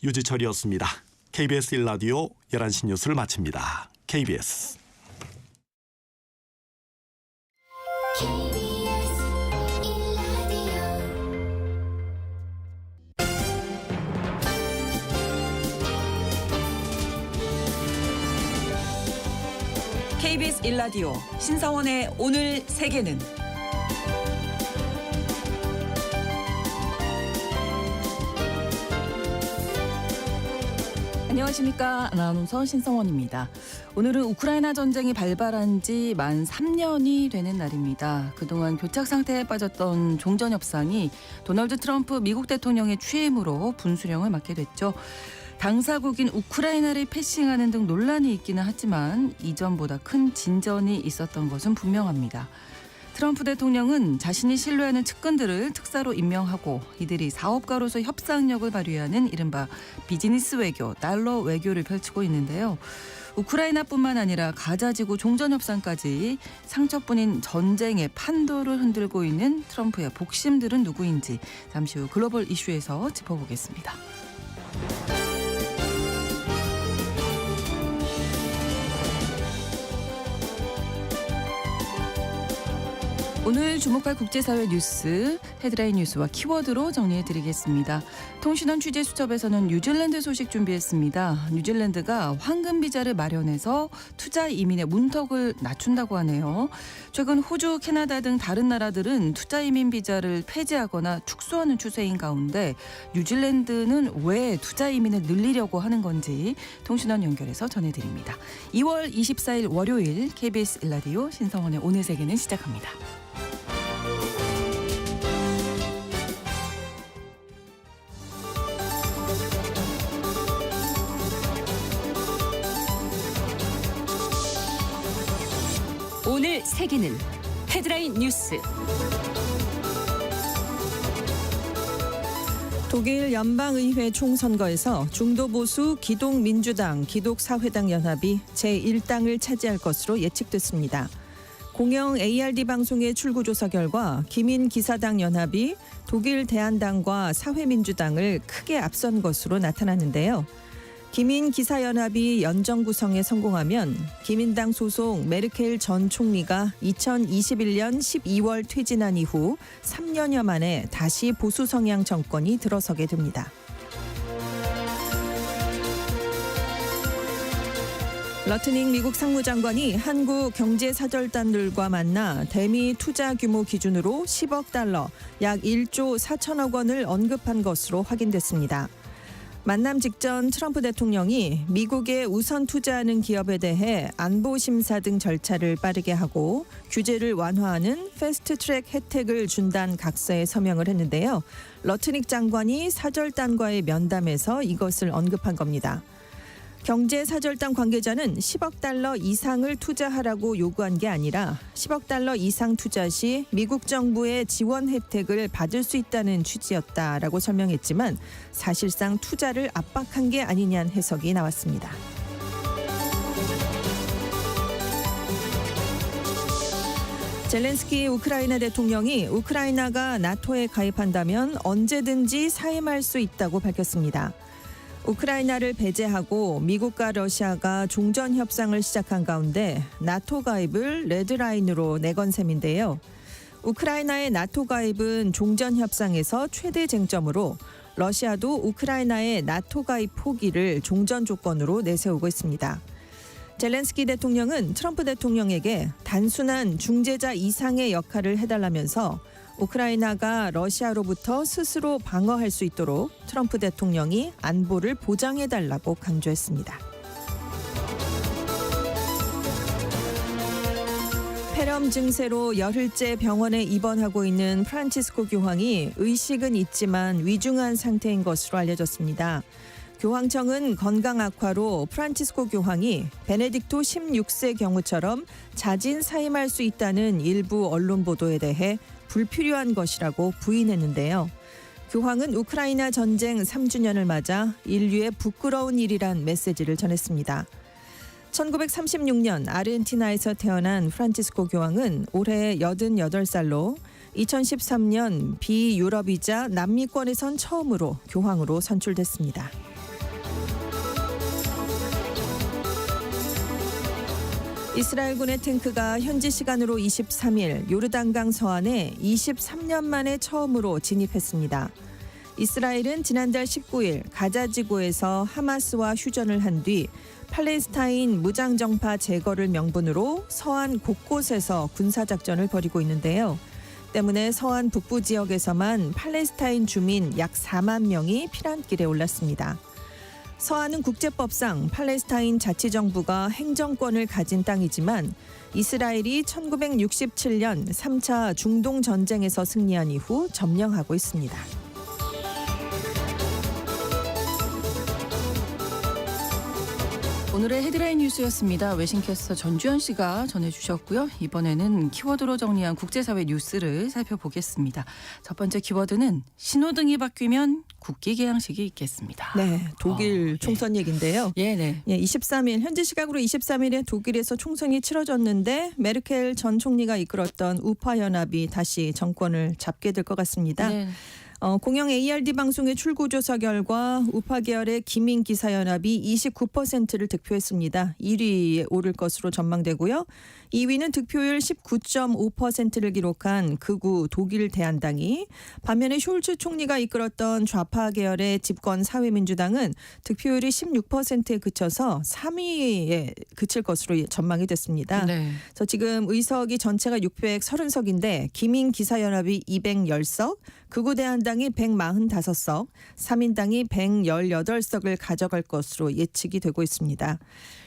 유지철이었습니다. KBS 1라디오 11시 뉴스를 마칩니다. KBS KBS 1라디오 신성원의 오늘 세계는 안녕하십니까. 아나운서 신성원입니다. 오늘은 우크라이나 전쟁이 발발한 지 만 3년이 되는 날입니다. 그동안 교착 상태에 빠졌던 종전 협상이 도널드 트럼프 미국 대통령의 취임으로 분수령을 맞게 됐죠. 당사국인 우크라이나를 패싱하는 등 논란이 있기는 하지만 이전보다 큰 진전이 있었던 것은 분명합니다. 트럼프 대통령은 자신이 신뢰하는 측근들을 특사로 임명하고 이들이 사업가로서 협상력을 발휘하는 이른바 비즈니스 외교, 달러 외교를 펼치고 있는데요. 우크라이나뿐만 아니라 가자지구 종전협상까지 상처뿐인 전쟁의 판도를 흔들고 있는 트럼프의 복심들은 누구인지 잠시 후 글로벌 이슈에서 짚어보겠습니다. 오늘 주목할 국제사회 뉴스, 헤드라인 뉴스와 키워드로 정리해드리겠습니다. 통신원 취재수첩에서는 뉴질랜드 소식 준비했습니다. 뉴질랜드가 황금 비자를 마련해서 투자 이민의 문턱을 낮춘다고 하네요. 최근 호주, 캐나다 등 다른 나라들은 투자 이민 비자를 폐지하거나 축소하는 추세인 가운데 뉴질랜드는 왜 투자 이민을 늘리려고 하는 건지 통신원 연결해서 전해드립니다. 2월 24일 월요일 KBS 1라디오 신성원의 오늘 세계는 시작합니다. 오늘 세계는 헤드라인 뉴스. 독일 연방의회 총선거에서 중도보수 기독민주당, 기독사회당 연합이 제1당을 차지할 것으로 예측됐습니다. 공영 ARD 방송의 출구조사 결과 기민기사당 연합이 독일 대한당과 사회민주당을 크게 앞선 것으로 나타났는데요. 기민기사연합이 연정 구성에 성공하면 기민당 소속 메르켈 전 총리가 2021년 12월 퇴진한 이후 3년여 만에 다시 보수 성향 정권이 들어서게 됩니다. 러트닝 미국 상무장관이 한국 경제사절단들과 만나 대미 투자 규모 기준으로 10억 달러, 약 1조 4천억 원을 언급한 것으로 확인됐습니다. 만남 직전 트럼프 대통령이 미국에 우선 투자하는 기업에 대해 안보 심사 등 절차를 빠르게 하고 규제를 완화하는 패스트트랙 혜택을 준다는 각서에 서명을 했는데요. 러트닉 장관이 사절단과의 면담에서 이것을 언급한 겁니다. 경제사절단 관계자는 10억 달러 이상을 투자하라고 요구한 게 아니라 10억 달러 이상 투자 시 미국 정부의 지원 혜택을 받을 수 있다는 취지였다라고 설명했지만 사실상 투자를 압박한 게 아니냐는 해석이 나왔습니다. 젤렌스키 우크라이나 대통령이 우크라이나가 나토에 가입한다면 언제든지 사임할 수 있다고 밝혔습니다. 우크라이나를 배제하고 미국과 러시아가 종전 협상을 시작한 가운데 나토 가입을 레드라인으로 내건 셈인데요. 우크라이나의 나토 가입은 종전 협상에서 최대 쟁점으로 러시아도 우크라이나의 나토 가입 포기를 종전 조건으로 내세우고 있습니다. 젤렌스키 대통령은 트럼프 대통령에게 단순한 중재자 이상의 역할을 해달라면서 우크라이나가 러시아로부터 스스로 방어할 수 있도록 트럼프 대통령이 안보를 보장해달라고 강조했습니다. 폐렴 증세로 열흘째 병원에 입원하고 있는 프란치스코 교황이 의식은 있지만 위중한 상태인 것으로 알려졌습니다. 교황청은 건강 악화로 프란치스코 교황이 베네딕토 16세 경우처럼 자진 사임할 수 있다는 일부 언론 보도에 대해 불필요한 것이라고 부인했는데요. 교황은 우크라이나 전쟁 3주년을 맞아 인류의 부끄러운 일이란 메시지를 전했습니다. 1936년 아르헨티나에서 태어난 프란치스코 교황은 올해 88살로 2013년 비유럽이자 남미권에선 처음으로 교황으로 선출됐습니다. 이스라엘군의 탱크가 현지 시간으로 23일 요르단강 서안에 23년 만에 처음으로 진입했습니다. 이스라엘은 지난달 19일 가자지구에서 하마스와 휴전을 한 뒤 팔레스타인 무장정파 제거를 명분으로 서안 곳곳에서 군사작전을 벌이고 있는데요. 때문에 서안 북부 지역에서만 팔레스타인 주민 약 4만 명이 피난길에 올랐습니다. 서안은 국제법상 팔레스타인 자치정부가 행정권을 가진 땅이지만 이스라엘이 1967년 3차 중동 전쟁에서 승리한 이후 점령하고 있습니다. 오늘의 헤드라인 뉴스였습니다. 외신캐스터 전주현 씨가 전해주셨고요. 이번에는 키워드로 정리한 국제사회 뉴스를 살펴보겠습니다. 첫 번째 키워드는 신호등이 바뀌면 국기 개양식이 있겠습니다. 네, 독일 총선 얘기인데요. 네. 23일 현지 시각으로 23일에 독일에서 총선이 치러졌는데 메르켈 전 총리가 이끌었던 우파 연합이 다시 정권을 잡게 될 것 같습니다. 네. 공영 ARD 방송의 출구조사 결과 우파 계열의 기민기사연합이 29%를 득표했습니다. 1위에 오를 것으로 전망되고요. 2위는 득표율 19.5%를 기록한 극우 독일 대한당이, 반면에 숄츠 총리가 이끌었던 좌파 계열의 집권 사회민주당은 득표율이 16%에 그쳐서 3위에 그칠 것으로 전망이 됐습니다. 네. 그래서 지금 의석이 전체가 630석인데 기민기사연합이 210석, 극우대한당이 145석, 3인당이 118석을 가져갈 것으로 예측이 되고 있습니다.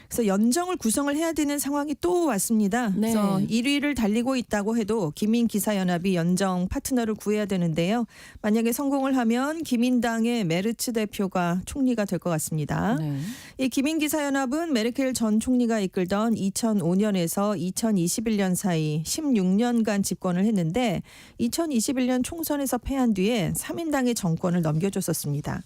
그래서 연정을 구성을 해야 되는 상황이 또 왔습니다. 네. 그래서 1위를 달리고 있다고 해도 기민기사연합이 연정 파트너를 구해야 되는데요. 만약에 성공을 하면 기민당의 메르츠 대표가 총리가 될 것 같습니다. 네. 이 기민기사연합은 메르켈 전 총리가 이끌던 2005년에서 2021년 사이 16년간 집권을 했는데 2021년 총선에서 패한 뒤에 3인당의 정권을 넘겨줬었습니다.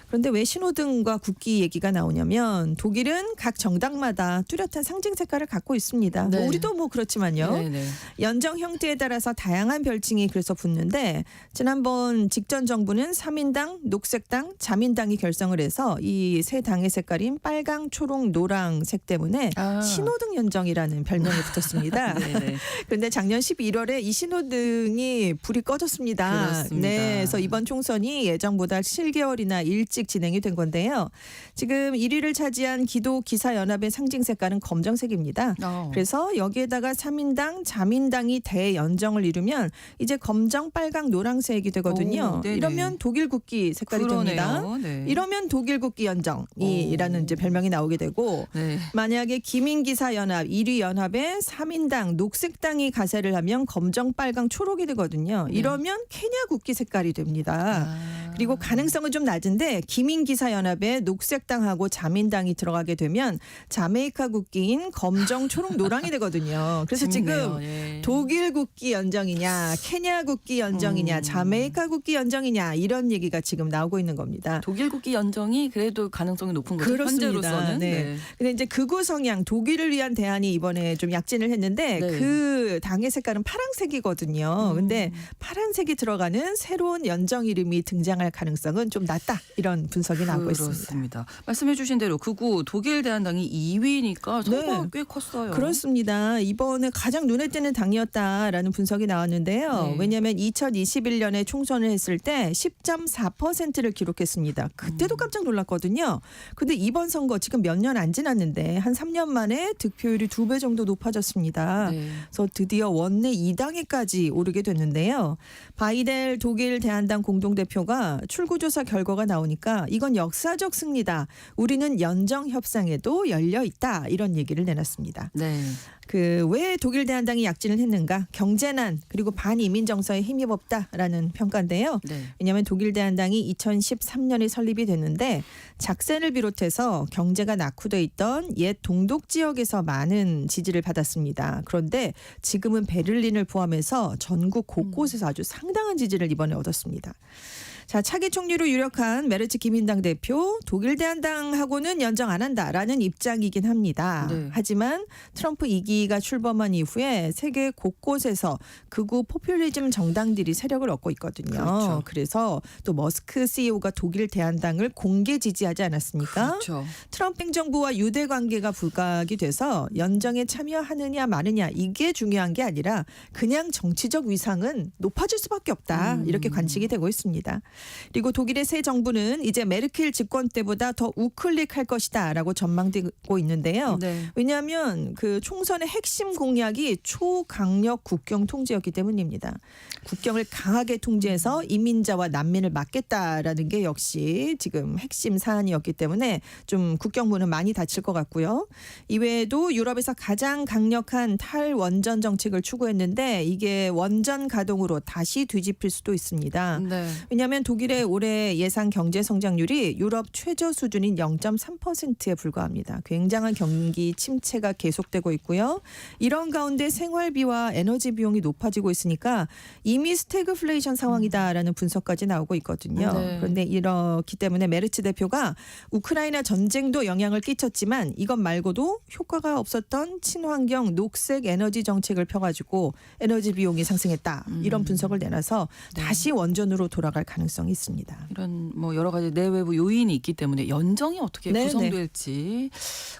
그런데 왜 신호등과 국기 얘기가 나오냐면 독일은 각 정당마다 뚜렷한 상징 색깔을 갖고 있습니다. 네. 우리도 뭐 그렇지만요. 네. 연정 형태에 따라서 다양한 별칭이 그래서 붙는데 지난번 직전 정부는 3인당, 녹색당, 자민당이 결성을 해서 이 세 당의 색깔인 빨강, 초록, 노랑색 때문에 신호등 연정이라는 별명이 붙었습니다. 네. 그런데 작년 11월에 이 신호등이 불이 꺼졌습니다. 그렇습니다. 네, 그래서 이번 총선이 예정보다 7개월이나 일찍 진행이 된 건데요. 지금 1위를 차지한 기도기사연합의 상징 색깔은 검정색입니다. 그래서 여기에다가 3인당, 자민당이 대연정을 이루면 이제 검정, 빨강, 노란색이 되거든요. 이러면 독일 국기 색깔이 됩니다. 네. 이러면 독일 국기 연정이라는 이제 별명이 나오게 되고 네. 만약에 기민기사연합 1위 연합에 3인당, 녹색당이 가세를 하면 검정, 빨강, 초록이 되거든요. 이러면 케냐 국기 색깔이 됩니다. 그리고 가능성은 좀 낮은데 기민기사연합에 녹색당하고 자민당이 들어가게 되면 자메이카 국기인 검정, 초록, 노랑이 되거든요. 그래서 재밌네요. 지금 독일 국기 연정이냐, 케냐 국기 연정이냐, 자메이카 국기 연정이냐 이런 얘기가 지금 나오고 있는 겁니다. 독일 국기 연정이 그래도 가능성이 높은 거죠. 그렇습니다. 현재로서는. 네. 근데 이제 극우 성향 독일을 위한 대안이 이번에 좀 약진을 했는데 네. 그 당의 색깔은 파란색이거든요. 근데 파란색이 들어가는 새로운 연정 이름이 등장할 가능성은 좀 낮다. 이런 분석이 나오고 있습니다. 그렇습니다. 말씀해 주신 대로 극우 독일 대한당이 2위니까 선거가 꽤 컸어요. 그렇습니다. 이번에 가장 눈에 띄는 당이었다라는 분석이 나왔는데요. 네. 왜냐하면 2021년에 총선을 했을 때 10.4%를 기록했습니다. 그때도 깜짝 놀랐거든요. 근데 이번 선거 지금 몇 년 안 지났는데 한 3년 만에 득표율이 2배 정도 높아졌습니다. 네. 그래서 드디어 원내 2당에까지 오르게 됐는데요. 바이델 독일 대한당 공동대표가 출구조사 결과가 나오니까 이건 역사적 승리다. 우리는 연정 협상에도 열려 있다. 이런 얘기를 내놨습니다. 네. 왜 독일 대한당이 약진을 했는가? 경제난 그리고 반이민 정서에 힘이 없다라는 평가인데요. 네. 왜냐하면 독일 대한당이 2013년에 설립이 됐는데 작센을 비롯해서 경제가 낙후돼 있던 옛 동독 지역에서 많은 지지를 받았습니다. 그런데 지금은 베를린을 포함해서 전국 곳곳에서 아주 상당한 지지를 이번에 얻었습니다. 자, 차기 총리로 유력한 메르츠 기민당 대표 독일 대한당하고는 연정 안 한다라는 입장이긴 합니다. 네. 하지만 트럼프 2기가 출범한 이후에 세계 곳곳에서 극우 포퓰리즘 정당들이 세력을 얻고 있거든요. 그렇죠. 그래서 또 머스크 CEO가 독일 대한당을 공개 지지하지 않았습니까? 그렇죠. 트럼프 행정부와 유대 관계가 부각이 돼서 연정에 참여하느냐 마느냐 이게 중요한 게 아니라 그냥 정치적 위상은 높아질 수밖에 없다. 이렇게 관측이 되고 있습니다. 그리고 독일의 새 정부는 이제 메르켈 집권 때보다 더 우클릭할 것이다라고 전망되고 있는데요. 네. 왜냐하면 그 총선의 핵심 공약이 초강력 국경 통제였기 때문입니다. 국경을 강하게 통제해서 이민자와 난민을 막겠다라는 게 역시 지금 핵심 사안이었기 때문에 좀 국경문은 많이 닫힐 것 같고요. 이외에도 유럽에서 가장 강력한 탈원전 정책을 추구했는데 이게 원전 가동으로 다시 뒤집힐 수도 있습니다. 네. 왜냐하면 독일의 올해 예상 경제 성장률이 유럽 최저 수준인 0.3%에 불과합니다. 굉장한 경기 침체가 계속되고 있고요. 이런 가운데 생활비와 에너지 비용이 높아지고 있으니까 이미 스태그플레이션 상황이다라는 분석까지 나오고 있거든요. 네. 그런데 이렇기 때문에 메르츠 대표가 우크라이나 전쟁도 영향을 끼쳤지만 이것 말고도 효과가 없었던 친환경 녹색 에너지 정책을 펴가지고 에너지 비용이 상승했다. 이런 분석을 내놔서 네. 다시 원전으로 돌아갈 가능성이 있습니다. 이런 뭐 여러 가지 내외부 요인이 있기 때문에 연정이 어떻게 네, 구성될지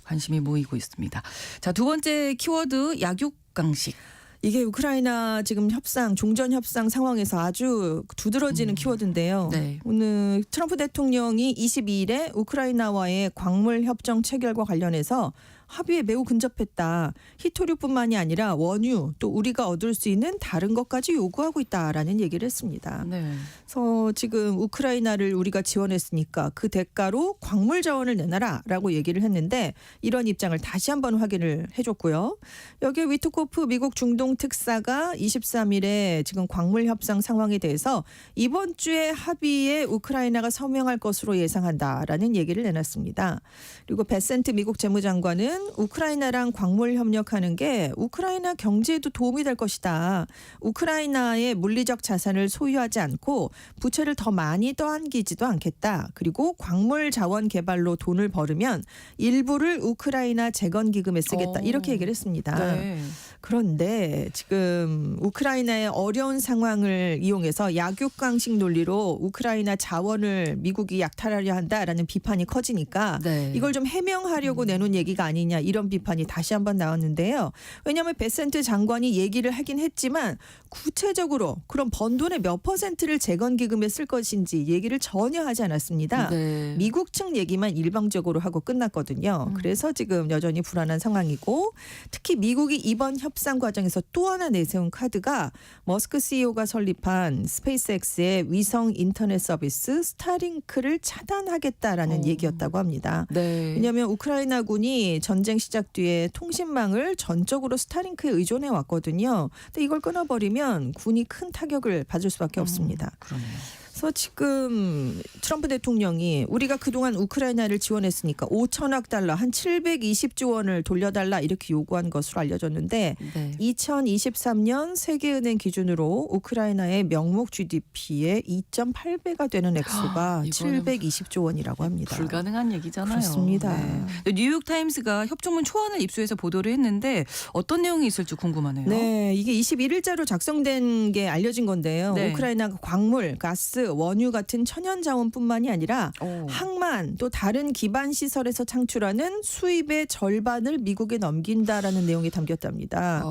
관심이 모이고 있습니다. 자, 두 번째 키워드 약육강식. 이게 우크라이나 지금 협상, 종전 협상 상황에서 아주 두드러지는 키워드인데요. 네. 오늘 트럼프 대통령이 22일에 우크라이나와의 광물 협정 체결과 관련해서 합의에 매우 근접했다. 히토류뿐만이 아니라 원유 또 우리가 얻을 수 있는 다른 것까지 요구하고 있다라는 얘기를 했습니다. 네. 그래서 지금 우크라이나를 우리가 지원했으니까 그 대가로 광물 자원을 내놔라라고 얘기를 했는데 이런 입장을 다시 한번 확인을 해줬고요. 여기에 위트코프 미국 중동 특사가 23일에 지금 광물 협상 상황에 대해서 이번 주에 합의에 우크라이나가 서명할 것으로 예상한다라는 얘기를 내놨습니다. 그리고 베센트 미국 재무장관은 우크라이나랑 광물 협력하는 게 우크라이나 경제에도 도움이 될 것이다. 우크라이나의 물리적 자산을 소유하지 않고 부채를 더 많이 떠안기지도 않겠다. 그리고 광물 자원 개발로 돈을 벌으면 일부를 우크라이나 재건 기금에 쓰겠다. 이렇게 얘기를 했습니다. 네. 그런데 지금 우크라이나의 어려운 상황을 이용해서 약육강식 논리로 우크라이나 자원을 미국이 약탈하려 한다라는 비판이 커지니까 네. 이걸 좀 해명하려고 내놓은 얘기가 아니냐 이런 비판이 다시 한번 나왔는데요. 왜냐하면 베센트 장관이 얘기를 하긴 했지만 구체적으로 그럼 번 돈의 몇 %를 재건기금에 쓸 것인지 얘기를 전혀 하지 않았습니다. 네. 미국 측 얘기만 일방적으로 하고 끝났거든요. 그래서 지금 여전히 불안한 상황이고 특히 미국이 이번 협상 과정에서 또 하나 내세운 카드가 머스크 CEO가 설립한 스페이스X의 위성 인터넷 서비스 스타링크를 차단하겠다라는 얘기였다고 합니다. 네. 왜냐하면 우크라이나군이 전쟁 시작 뒤에 통신망을 전적으로 스타링크에 의존해 왔거든요. 근데 이걸 끊어버리면 군이 큰 타격을 받을 수밖에 없습니다. 그러네요. 그래서 지금 트럼프 대통령이 우리가 그동안 우크라이나를 지원했으니까 5천억 달러 한 720조 원을 돌려달라 이렇게 요구한 것으로 알려졌는데 네. 2023년 세계은행 기준으로 우크라이나의 명목 GDP의 2.8배가 되는 액수가 이거는 720조 원이라고 합니다. 불가능한 얘기잖아요. 그렇습니다. 네. 뉴욕타임스가 협정문 초안을 입수해서 보도를 했는데 어떤 내용이 있을지 궁금하네요. 네, 이게 21일자로 작성된 게 알려진 건데요. 네. 우크라이나가 광물, 가스, 원유 같은 천연 자원뿐만이 아니라 오. 항만 또 다른 기반 시설에서 창출하는 수입의 절반을 미국에 넘긴다라는 내용이 담겼답니다.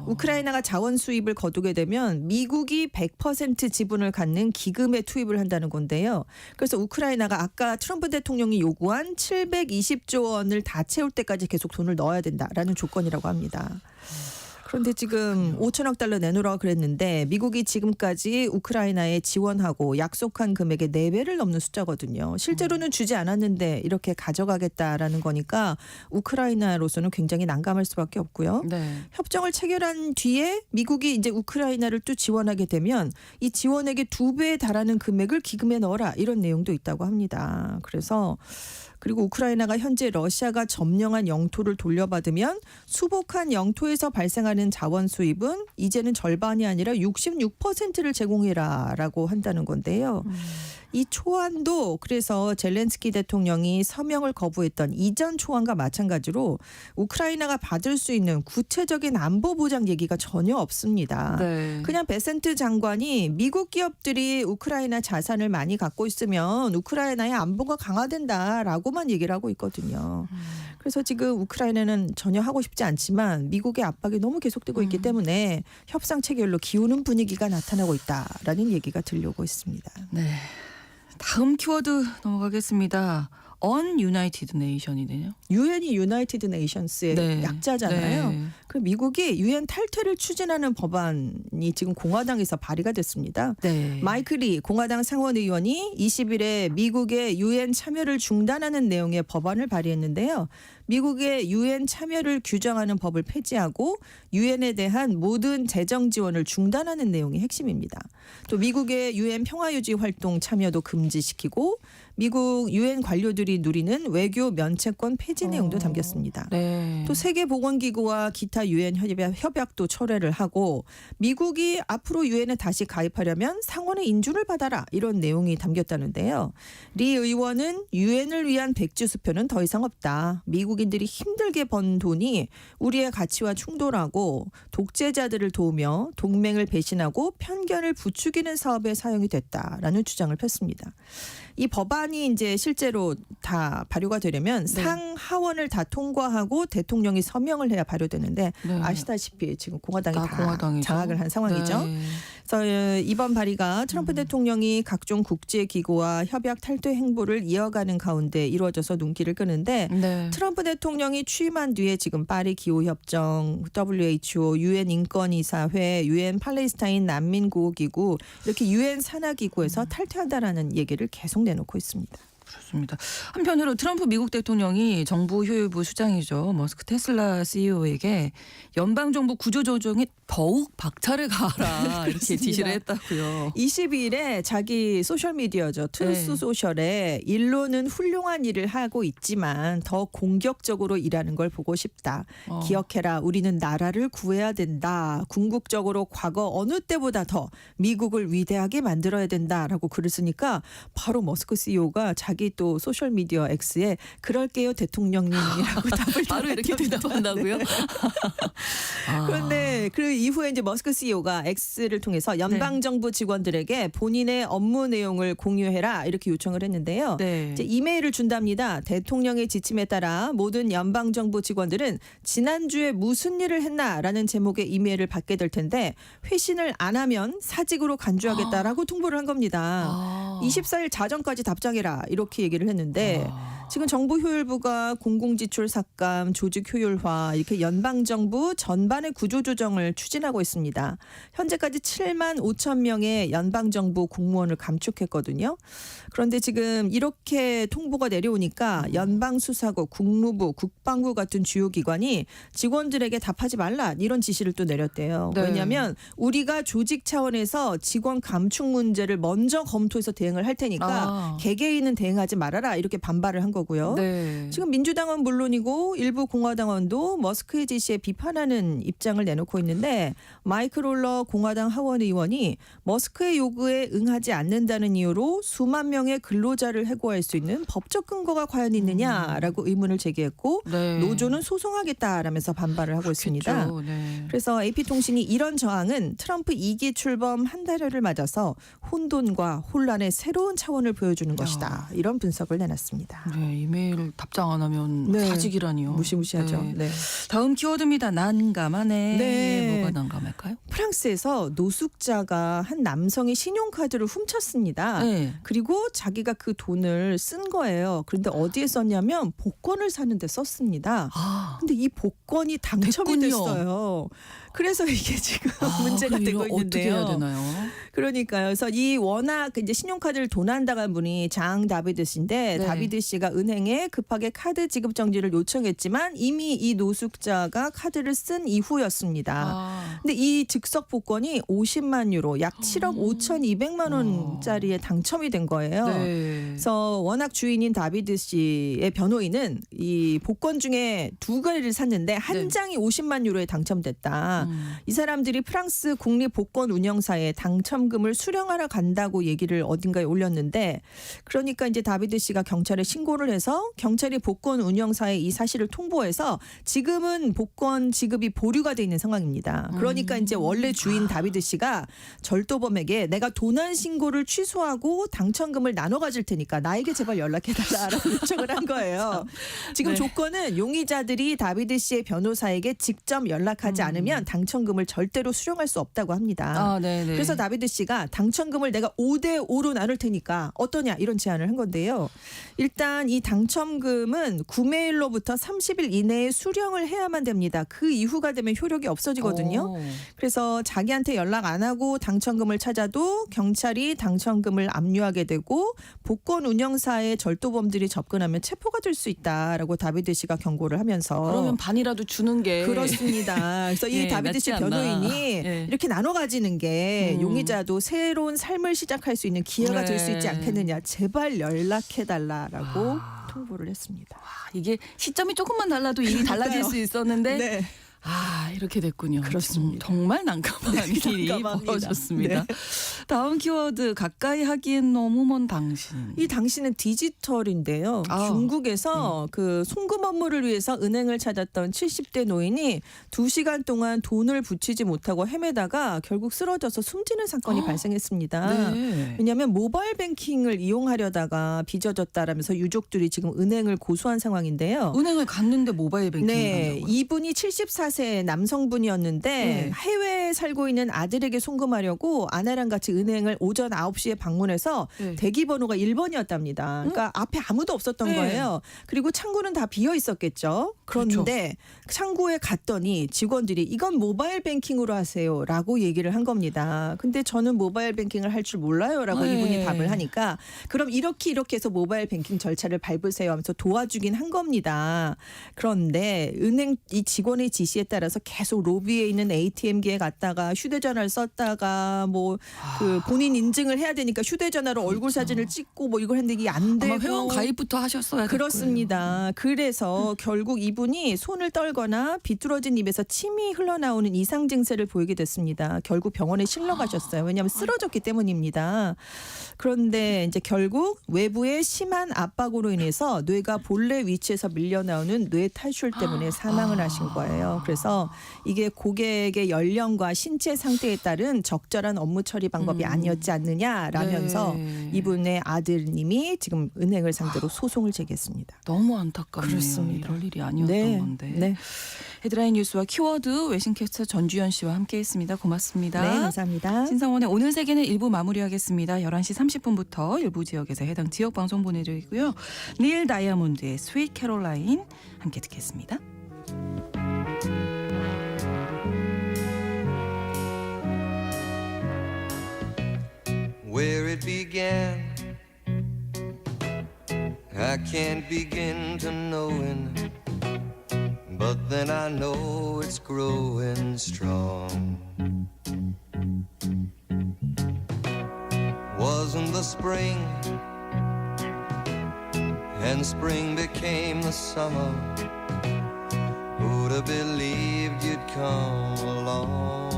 우크라이나가 자원 수입을 거두게 되면 미국이 100% 지분을 갖는 기금에 투입을 한다는 건데요. 그래서 우크라이나가 아까 트럼프 대통령이 요구한 720조 원을 다 채울 때까지 계속 돈을 넣어야 된다라는 조건이라고 합니다. 그런데 지금 5천억 달러 내놓으라고 그랬는데 미국이 지금까지 우크라이나에 지원하고 약속한 금액의 4배를 넘는 숫자거든요. 실제로는 주지 않았는데 이렇게 가져가겠다라는 거니까 우크라이나로서는 굉장히 난감할 수밖에 없고요. 네. 협정을 체결한 뒤에 미국이 이제 우크라이나를 또 지원하게 되면 이 지원액의 2배에 달하는 금액을 기금에 넣어라 이런 내용도 있다고 합니다. 그래서 그리고 우크라이나가 현재 러시아가 점령한 영토를 돌려받으면 수복한 영토에서 발생하는 자원 수입은 이제는 절반이 아니라 66%를 제공해라라고 한다는 건데요. 이 초안도 그래서 젤렌스키 대통령이 서명을 거부했던 이전 초안과 마찬가지로 우크라이나가 받을 수 있는 구체적인 안보 보장 얘기가 전혀 없습니다. 네. 그냥 베센트 장관이 미국 기업들이 우크라이나 자산을 많이 갖고 있으면 우크라이나의 안보가 강화된다라고만 얘기를 하고 있거든요. 그래서 지금 우크라이나는 전혀 하고 싶지 않지만 미국의 압박이 너무 계속되고 있기 때문에 협상 체결로 기우는 분위기가 나타나고 있다라는 얘기가 들려오고 있습니다. 네. 다음 키워드 넘어가겠습니다. Ununited Nation이네요. 유엔이 유나이티드 네이션스의 네. 약자잖아요. 네. 그 미국이 유엔 탈퇴를 추진하는 법안이 지금 공화당에서 발의가 됐습니다. 네. 마이클 리 공화당 상원의원이 20일에 미국의 유엔 참여를 중단하는 내용의 법안을 발의했는데요. 미국의 유엔 참여를 규정하는 법을 폐지하고 유엔에 대한 모든 재정 지원을 중단하는 내용이 핵심입니다. 또 미국의 유엔 평화유지 활동 참여도 금지시키고 미국 유엔 관료들이 누리는 외교 면책권 폐지 내용도 담겼습니다. 네. 또 세계보건기구와 기타 유엔 협약도 철회를 하고 미국이 앞으로 유엔에 다시 가입하려면 상원의 인준을 받아라 이런 내용이 담겼다는데요. 리 의원은 유엔을 위한 백지수표는 더 이상 없다. 미국인들이 힘들게 번 돈이 우리의 가치와 충돌하고 독재자들을 도우며 동맹을 배신하고 편견을 부추기는 사업에 사용이 됐다라는 주장을 폈습니다. 이 법안이 이제 실제로 다 발효가 되려면 상하원을 다 통과하고 대통령이 서명을 해야 발효되는데 네. 아시다시피 지금 공화당이 다 다 공화당이죠. 장악을 한 상황이죠. 네. 그래서 이번 발의가 트럼프 대통령이 각종 국제기구와 협약 탈퇴 행보를 이어가는 가운데 이루어져서 눈길을 끄는데 네. 트럼프 대통령이 취임한 뒤에 지금 파리 기후협정, WHO, 유엔 인권이사회, 유엔 팔레스타인 난민구호기구 이렇게 유엔 산하기구에서 탈퇴한다라는 얘기를 계속 내놓고 있습니다. 그렇습니다. 한편으로 트럼프 미국 대통령이 정부 효율부 수장이죠. 머스크 테슬라 CEO에게 연방정부 구조조정에 더욱 박차를 가하라 이렇게 지시를 했다고요. 22일에 자기 소셜미디어죠. 트루스 네. 소셜에 일로는 훌륭한 일을 하고 있지만 더 공격적으로 일하는 걸 보고 싶다. 기억해라. 우리는 나라를 구해야 된다. 궁극적으로 과거 어느 때보다 더 미국을 위대하게 만들어야 된다라고 글을 쓰니까 바로 머스크 CEO가 자기 또 소셜미디어 X에 그럴게요 대통령님이라고 답을 바로 이렇게 대답한다고요? 그런데 그 이후에 이제 머스크 CEO가 X를 통해서 연방정부 직원들에게 본인의 업무 내용을 공유해라 이렇게 요청을 했는데요. 네. 이제 이메일을 준답니다. 대통령의 지침에 따라 모든 연방정부 직원들은 지난주에 무슨 일을 했나라는 제목의 이메일을 받게 될 텐데 회신을 안 하면 사직으로 간주하겠다라고 통보를 한 겁니다. 24일 자정까지 답장해라 이렇게 얘기를 했는데 지금 정부 효율부가 공공지출 삭감, 조직 효율화 이렇게 연방정부 전반의 구조조정을 추진하고 있습니다. 현재까지 7만 5천 명의 연방정부 공무원을 감축했거든요. 그런데 지금 이렇게 통보가 내려오니까 연방수사국, 국무부, 국방부 같은 주요 기관이 직원들에게 답하지 말라 이런 지시를 또 내렸대요. 네. 왜냐하면 우리가 조직 차원에서 직원 감축 문제를 먼저 검토해서 대응을 할 테니까 개개인은 대응하지 말아라 이렇게 반발을 한 거고요. 네. 지금 민주당은 물론이고 일부 공화당원도 머스크의 지시에 비판하는 입장을 내놓고 있는데 마이크 롤러 공화당 하원 의원이 머스크의 요구에 응하지 않는다는 이유로 수만 명의 근로자를 해고할 수 있는 법적 근거가 과연 있느냐라고 의문을 제기했고 네. 노조는 소송하겠다라면서 반발을 하고 있습니다. 그렇겠죠. 네. 그래서 AP통신이 이런 저항은 트럼프 2기 출범 한 달여를 맞아서 혼돈과 혼란의 새로운 차원을 보여주는 것이다. 이런 분석을 내놨습니다. 네, 이메일 답장 안 하면 네. 사직이라니요. 무시무시하죠. 네. 네. 다음 키워드입니다. 난감하네. 네. 뭐가 난감할까요? 프랑스에서 노숙자가 한 남성의 신용카드를 훔쳤습니다. 네. 그리고 자기가 그 돈을 쓴 거예요. 그런데 어디에 썼냐면 복권을 사는데 썼습니다. 근데 이 복권이 당첨이 됐군요. 됐어요. 그래서 이게 지금 문제가 그럼 되고 이거 어떻게 있는데요. 해야 되나요? 그러니까요. 그래서 이 워낙 이제 신용카드를 도난당한 분이 장 다비드 다비드 씨인데 네. 다비드 씨가 은행에 급하게 카드 지급 정지를 요청했지만 이미 이 노숙자가 카드를 쓴 이후였습니다. 근데 이 즉석 복권이 50만 유로 약 7억 5,200만 원짜리에 당첨이 된 거예요. 네. 그래서 워낙 주인인 다비드 씨의 변호인은 이 복권 중에 두 개를 샀는데 한 네. 장이 50만 유로에 당첨됐다. 이 사람들이 프랑스 국립 복권 운영사에 당첨금을 수령하러 간다고 얘기를 어딘가에 올렸는데 그러니까 이제 다비드 씨가 경찰에 신고를 해서 경찰이 복권 운영사에 이 사실을 통보해서 지금은 복권 지급이 보류가 돼 있는 상황입니다. 그러니까 이제 원래 주인 다비드 씨가 절도범에게 내가 도난 신고를 취소하고 당첨금을 나눠 가질 테니까 나에게 제발 연락해달라라고 요청을 한 거예요. 지금 네. 조건은 용의자들이 다비드 씨의 변호사에게 직접 연락하지 않으면 당첨금을 절대로 수령할 수 없다고 합니다. 네네. 그래서 다비드 씨가 당첨금을 내가 5대5로 나눌 테니까 어떠냐 이런 제안을 한 건데요. 일단 이 당첨금은 구매일로부터 30일 이내에 수령을 해야만 됩니다. 그 이후가 되면 효력이 없어지거든요. 그래서 자기한테 연락 안 하고 당첨금을 찾아도 경찰이 당첨금을 압류하게 되고 복권 운영사의 절도범들이 접근하면 체포가 될 수 있다라고 다비드 씨가 경고를 하면서 그러면 반이라도 주는 게 그렇습니다. 그래서 이 예, 다비드 씨 낫지 않나. 변호인이 예. 이렇게 나눠 가지는 게 용의자도 새로운 삶을 시작할 수 있는 기회가 될 수 있지 네. 않겠느냐. 제발 연락해 달라라고 통보를 했습니다. 이게 시점이 조금만 달라도 일이 달라질 수 있었는데 네. 이렇게 됐군요. 그렇습니다. 정말 난감한 일이 난감합니다. 벌어졌습니다. 네. 다음 키워드 가까이 하기엔 너무 먼 당신. 이 당신은 디지털인데요. 중국에서 그 송금 업무를 위해서 은행을 찾았던 70대 노인이 2시간 동안 돈을 붙이지 못하고 헤매다가 결국 쓰러져서 숨지는 사건이 발생했습니다. 네. 왜냐하면 모바일 뱅킹을 이용하려다가 빚어졌다라면서 유족들이 지금 은행을 고소한 상황인데요. 은행을 갔는데 모바일 뱅킹 네, 한다고요? 이분이 74세 남성분이었는데 네. 해외에 살고 있는 아들에게 송금하려고 아내랑 같이 은행을 오전 9시에 방문해서 네. 대기 번호가 1번이었답니다. 그러니까 앞에 아무도 없었던 네. 거예요. 그리고 창구는 다 비어 있었겠죠. 그런데 창구에 갔더니 직원들이 이건 모바일 뱅킹으로 하세요라고 얘기를 한 겁니다. 근데 저는 모바일 뱅킹을 할 줄 몰라요라고 네. 이분이 답을 하니까 그럼 이렇게 해서 모바일 뱅킹 절차를 밟으세요 하면서 도와주긴 한 겁니다. 그런데 은행 이 직원의 지시에 따라서 계속 로비에 있는 ATM기에 갔다가 휴대전화를 썼다가 뭐 그 본인 인증을 해야 되니까 휴대전화로 얼굴 사진을 찍고 뭐 이걸 했는데 이게 안 되고 아마 회원 가입부터 하셨어야 될 그렇습니다. 그래서 결국 이분이 손을 떨거나 비뚤어진 입에서 침이 흘러나오는 이상 증세를 보이게 됐습니다. 결국 병원에 실려 가셨어요. 왜냐하면 쓰러졌기 때문입니다. 그런데 이제 결국 외부의 심한 압박으로 인해서 뇌가 본래 위치에서 밀려나오는 뇌 탈출 때문에 사망을 하신 거예요. 그래서 이게 고객의 연령과 신체 상태에 따른 적절한 업무 처리 방법이 아니었지 않느냐라면서 네. 이분의 아들님이 지금 은행을 상대로 소송을 제기했습니다. 너무 안타깝네요. 그렇습니다. 이럴 일이 아니었던 건데. 네. 헤드라인 뉴스와 키워드 외신캐스터 전주현 씨와 함께했습니다. 고맙습니다. 네, 감사합니다. 신성원의 오늘 세계는 1부 마무리하겠습니다. 11시 30분부터 일부 지역에서 해당 지역 방송 보내드리고요. 닐 다이아몬드의 스윗 캐롤라인 함께 듣겠습니다. Where it began, I can't begin to knowing, but then I know it's growing strong. Wasn't the spring, and spring became the summer. Who'd have believed you'd come along?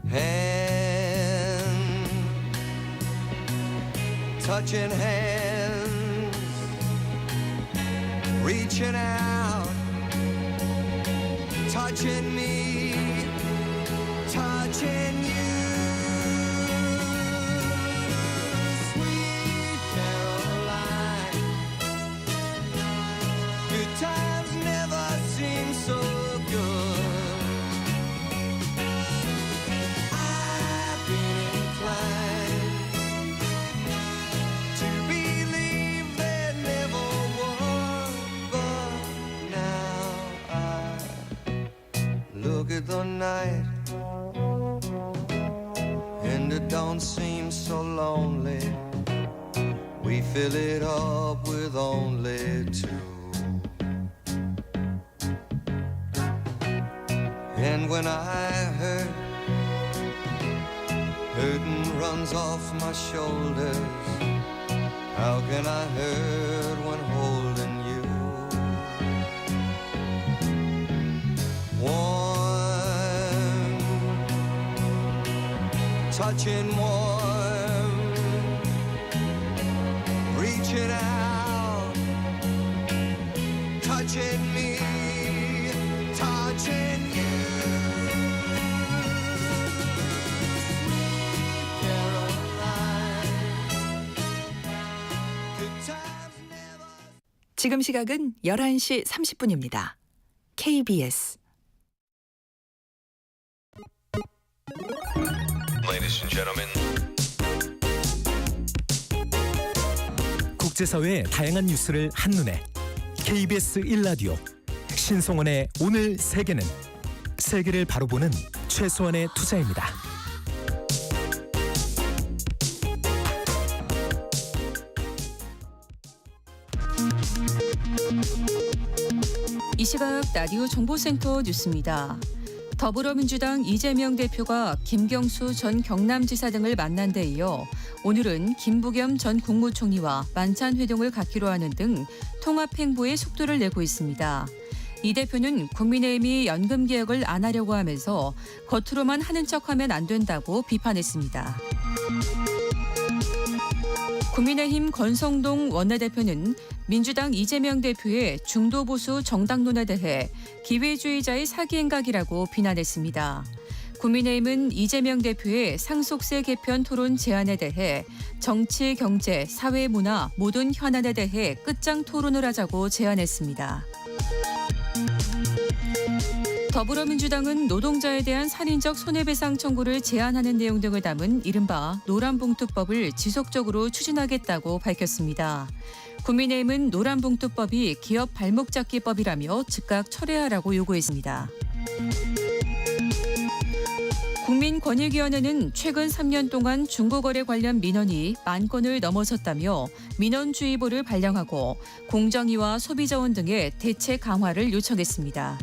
Hand, touching hands, reaching out, touching me, touching you. Sweet Caroline, good times never seem so good. I've been inclined to believe there never was, but now I look at the night and it don't seem so lonely. fill it up with only two. And when I hurt, hurting runs off my shoulders. How can I hurt when holding you? Warm, touching warm, reaching out, touching me, touching you. Sweet Caroline, good times never. 지금 시각은 11시 30분입니다. KBS Ladies and gentlemen. 국제사회의 다양한 뉴스를 한눈에 KBS 1라디오 신성원의 오늘 세계는 세계를 바로 보는 최소한의 투자입니다. 이 시각 라디오 정보센터 뉴스입니다. 더불어민주당 이재명 대표가 김경수 전 경남지사 등을 만난 데 이어 오늘은 김부겸 전 국무총리와 만찬 회동을 갖기로 하는 등 통합 행보에 속도를 내고 있습니다. 이 대표는 국민의힘이 연금 개혁을 안 하려고 하면서 겉으로만 하는 척하면 안 된다고 비판했습니다. 국민의힘 권성동 원내대표는 민주당 이재명 대표의 중도보수 정당론에 대해 기회주의자의 사기 행각이라고 비난했습니다. 국민의힘은 이재명 대표의 상속세 개편 토론 제안에 대해 정치, 경제, 사회, 문화 모든 현안에 대해 끝장 토론을 하자고 제안했습니다. 더불어민주당은 노동자에 대한 살인적 손해배상 청구를 제한하는 내용 등을 담은 이른바 노란봉투법을 지속적으로 추진하겠다고 밝혔습니다. 국민의힘은 노란봉투법이 기업 발목잡기법이라며 즉각 철회하라고 요구했습니다. 국민권익위원회는 최근 3년 동안 중고거래 관련 민원이 10,000건을 넘어섰다며 민원주의보를 발령하고 공정위와 소비자원 등의 대책 강화를 요청했습니다.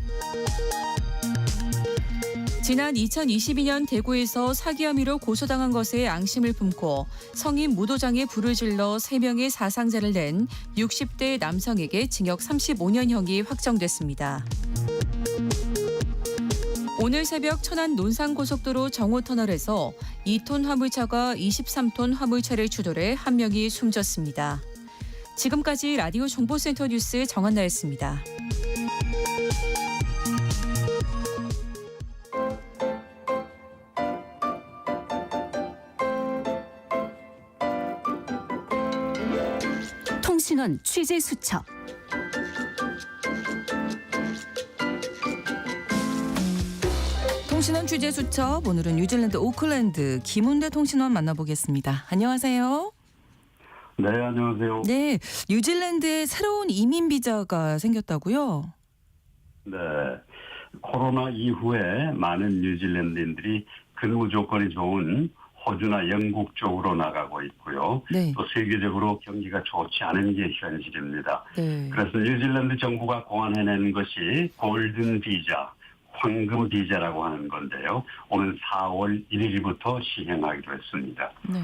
지난 2022년 대구에서 사기 혐의로 고소당한 것에 앙심을 품고 성인 무도장에 불을 질러 3명의 사상자를 낸 60대 남성에게 징역 35년형이 확정됐습니다. 오늘 새벽 천안 논산고속도로 정오터널에서 2톤 화물차가 23톤 화물차를 추돌해 한 명이 숨졌습니다. 지금까지 라디오 정보센터 뉴스 정한나였습니다. 통신원 취재 수첩. 통신원 취재 수첩, 오늘은 뉴질랜드 오클랜드 김은대 통신원 만나보겠습니다. 안녕하세요. 네, 안녕하세요. 네, 뉴질랜드에 새로운 이민 비자가 생겼다고요? 네, 코로나 이후에 많은 뉴질랜드인들이 근무 조건이 좋은 호주나 영국 쪽으로 나가고 있고요. 네. 또 세계적으로 경기가 좋지 않은 게 현실입니다. 네. 그래서 뉴질랜드 정부가 고안해낸 것이 골든 비자, 황금 비자라고 하는 건데요. 오는 4월 1일부터 시행하기로 했습니다. 네.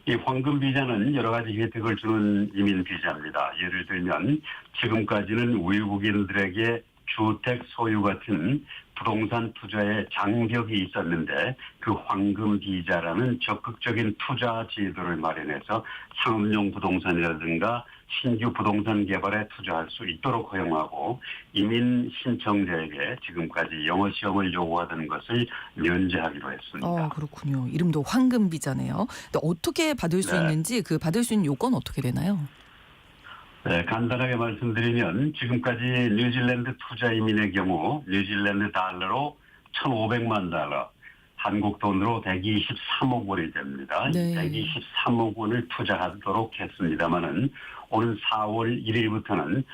이 황금 비자는 여러 가지 혜택을 주는 이민 비자입니다. 예를 들면 지금까지는 외국인들에게 주택 소유 같은 부동산 투자에 장벽이 있었는데 그 황금 비자라는 적극적인 투자 제도를 마련해서 상업용 부동산이라든가 신규 부동산 개발에 투자할 수 있도록 허용하고 이민 신청자에게 지금까지 영어 시험을 요구하던 것을 면제하기로 했습니다. 그렇군요. 이름도 황금 비자네요. 근데 어떻게 받을 수 네. 있는지, 그 받을 수 있는 요건 어떻게 되나요? 네, 간단하게 말씀드리면 지금까지 뉴질랜드 투자 이민의 경우 뉴질랜드 달러로 1,500만 달러, 한국 돈으로 123억 원이 됩니다. 네. 123억 원을 투자하도록 했습니다마는 오는 4월 1일부터는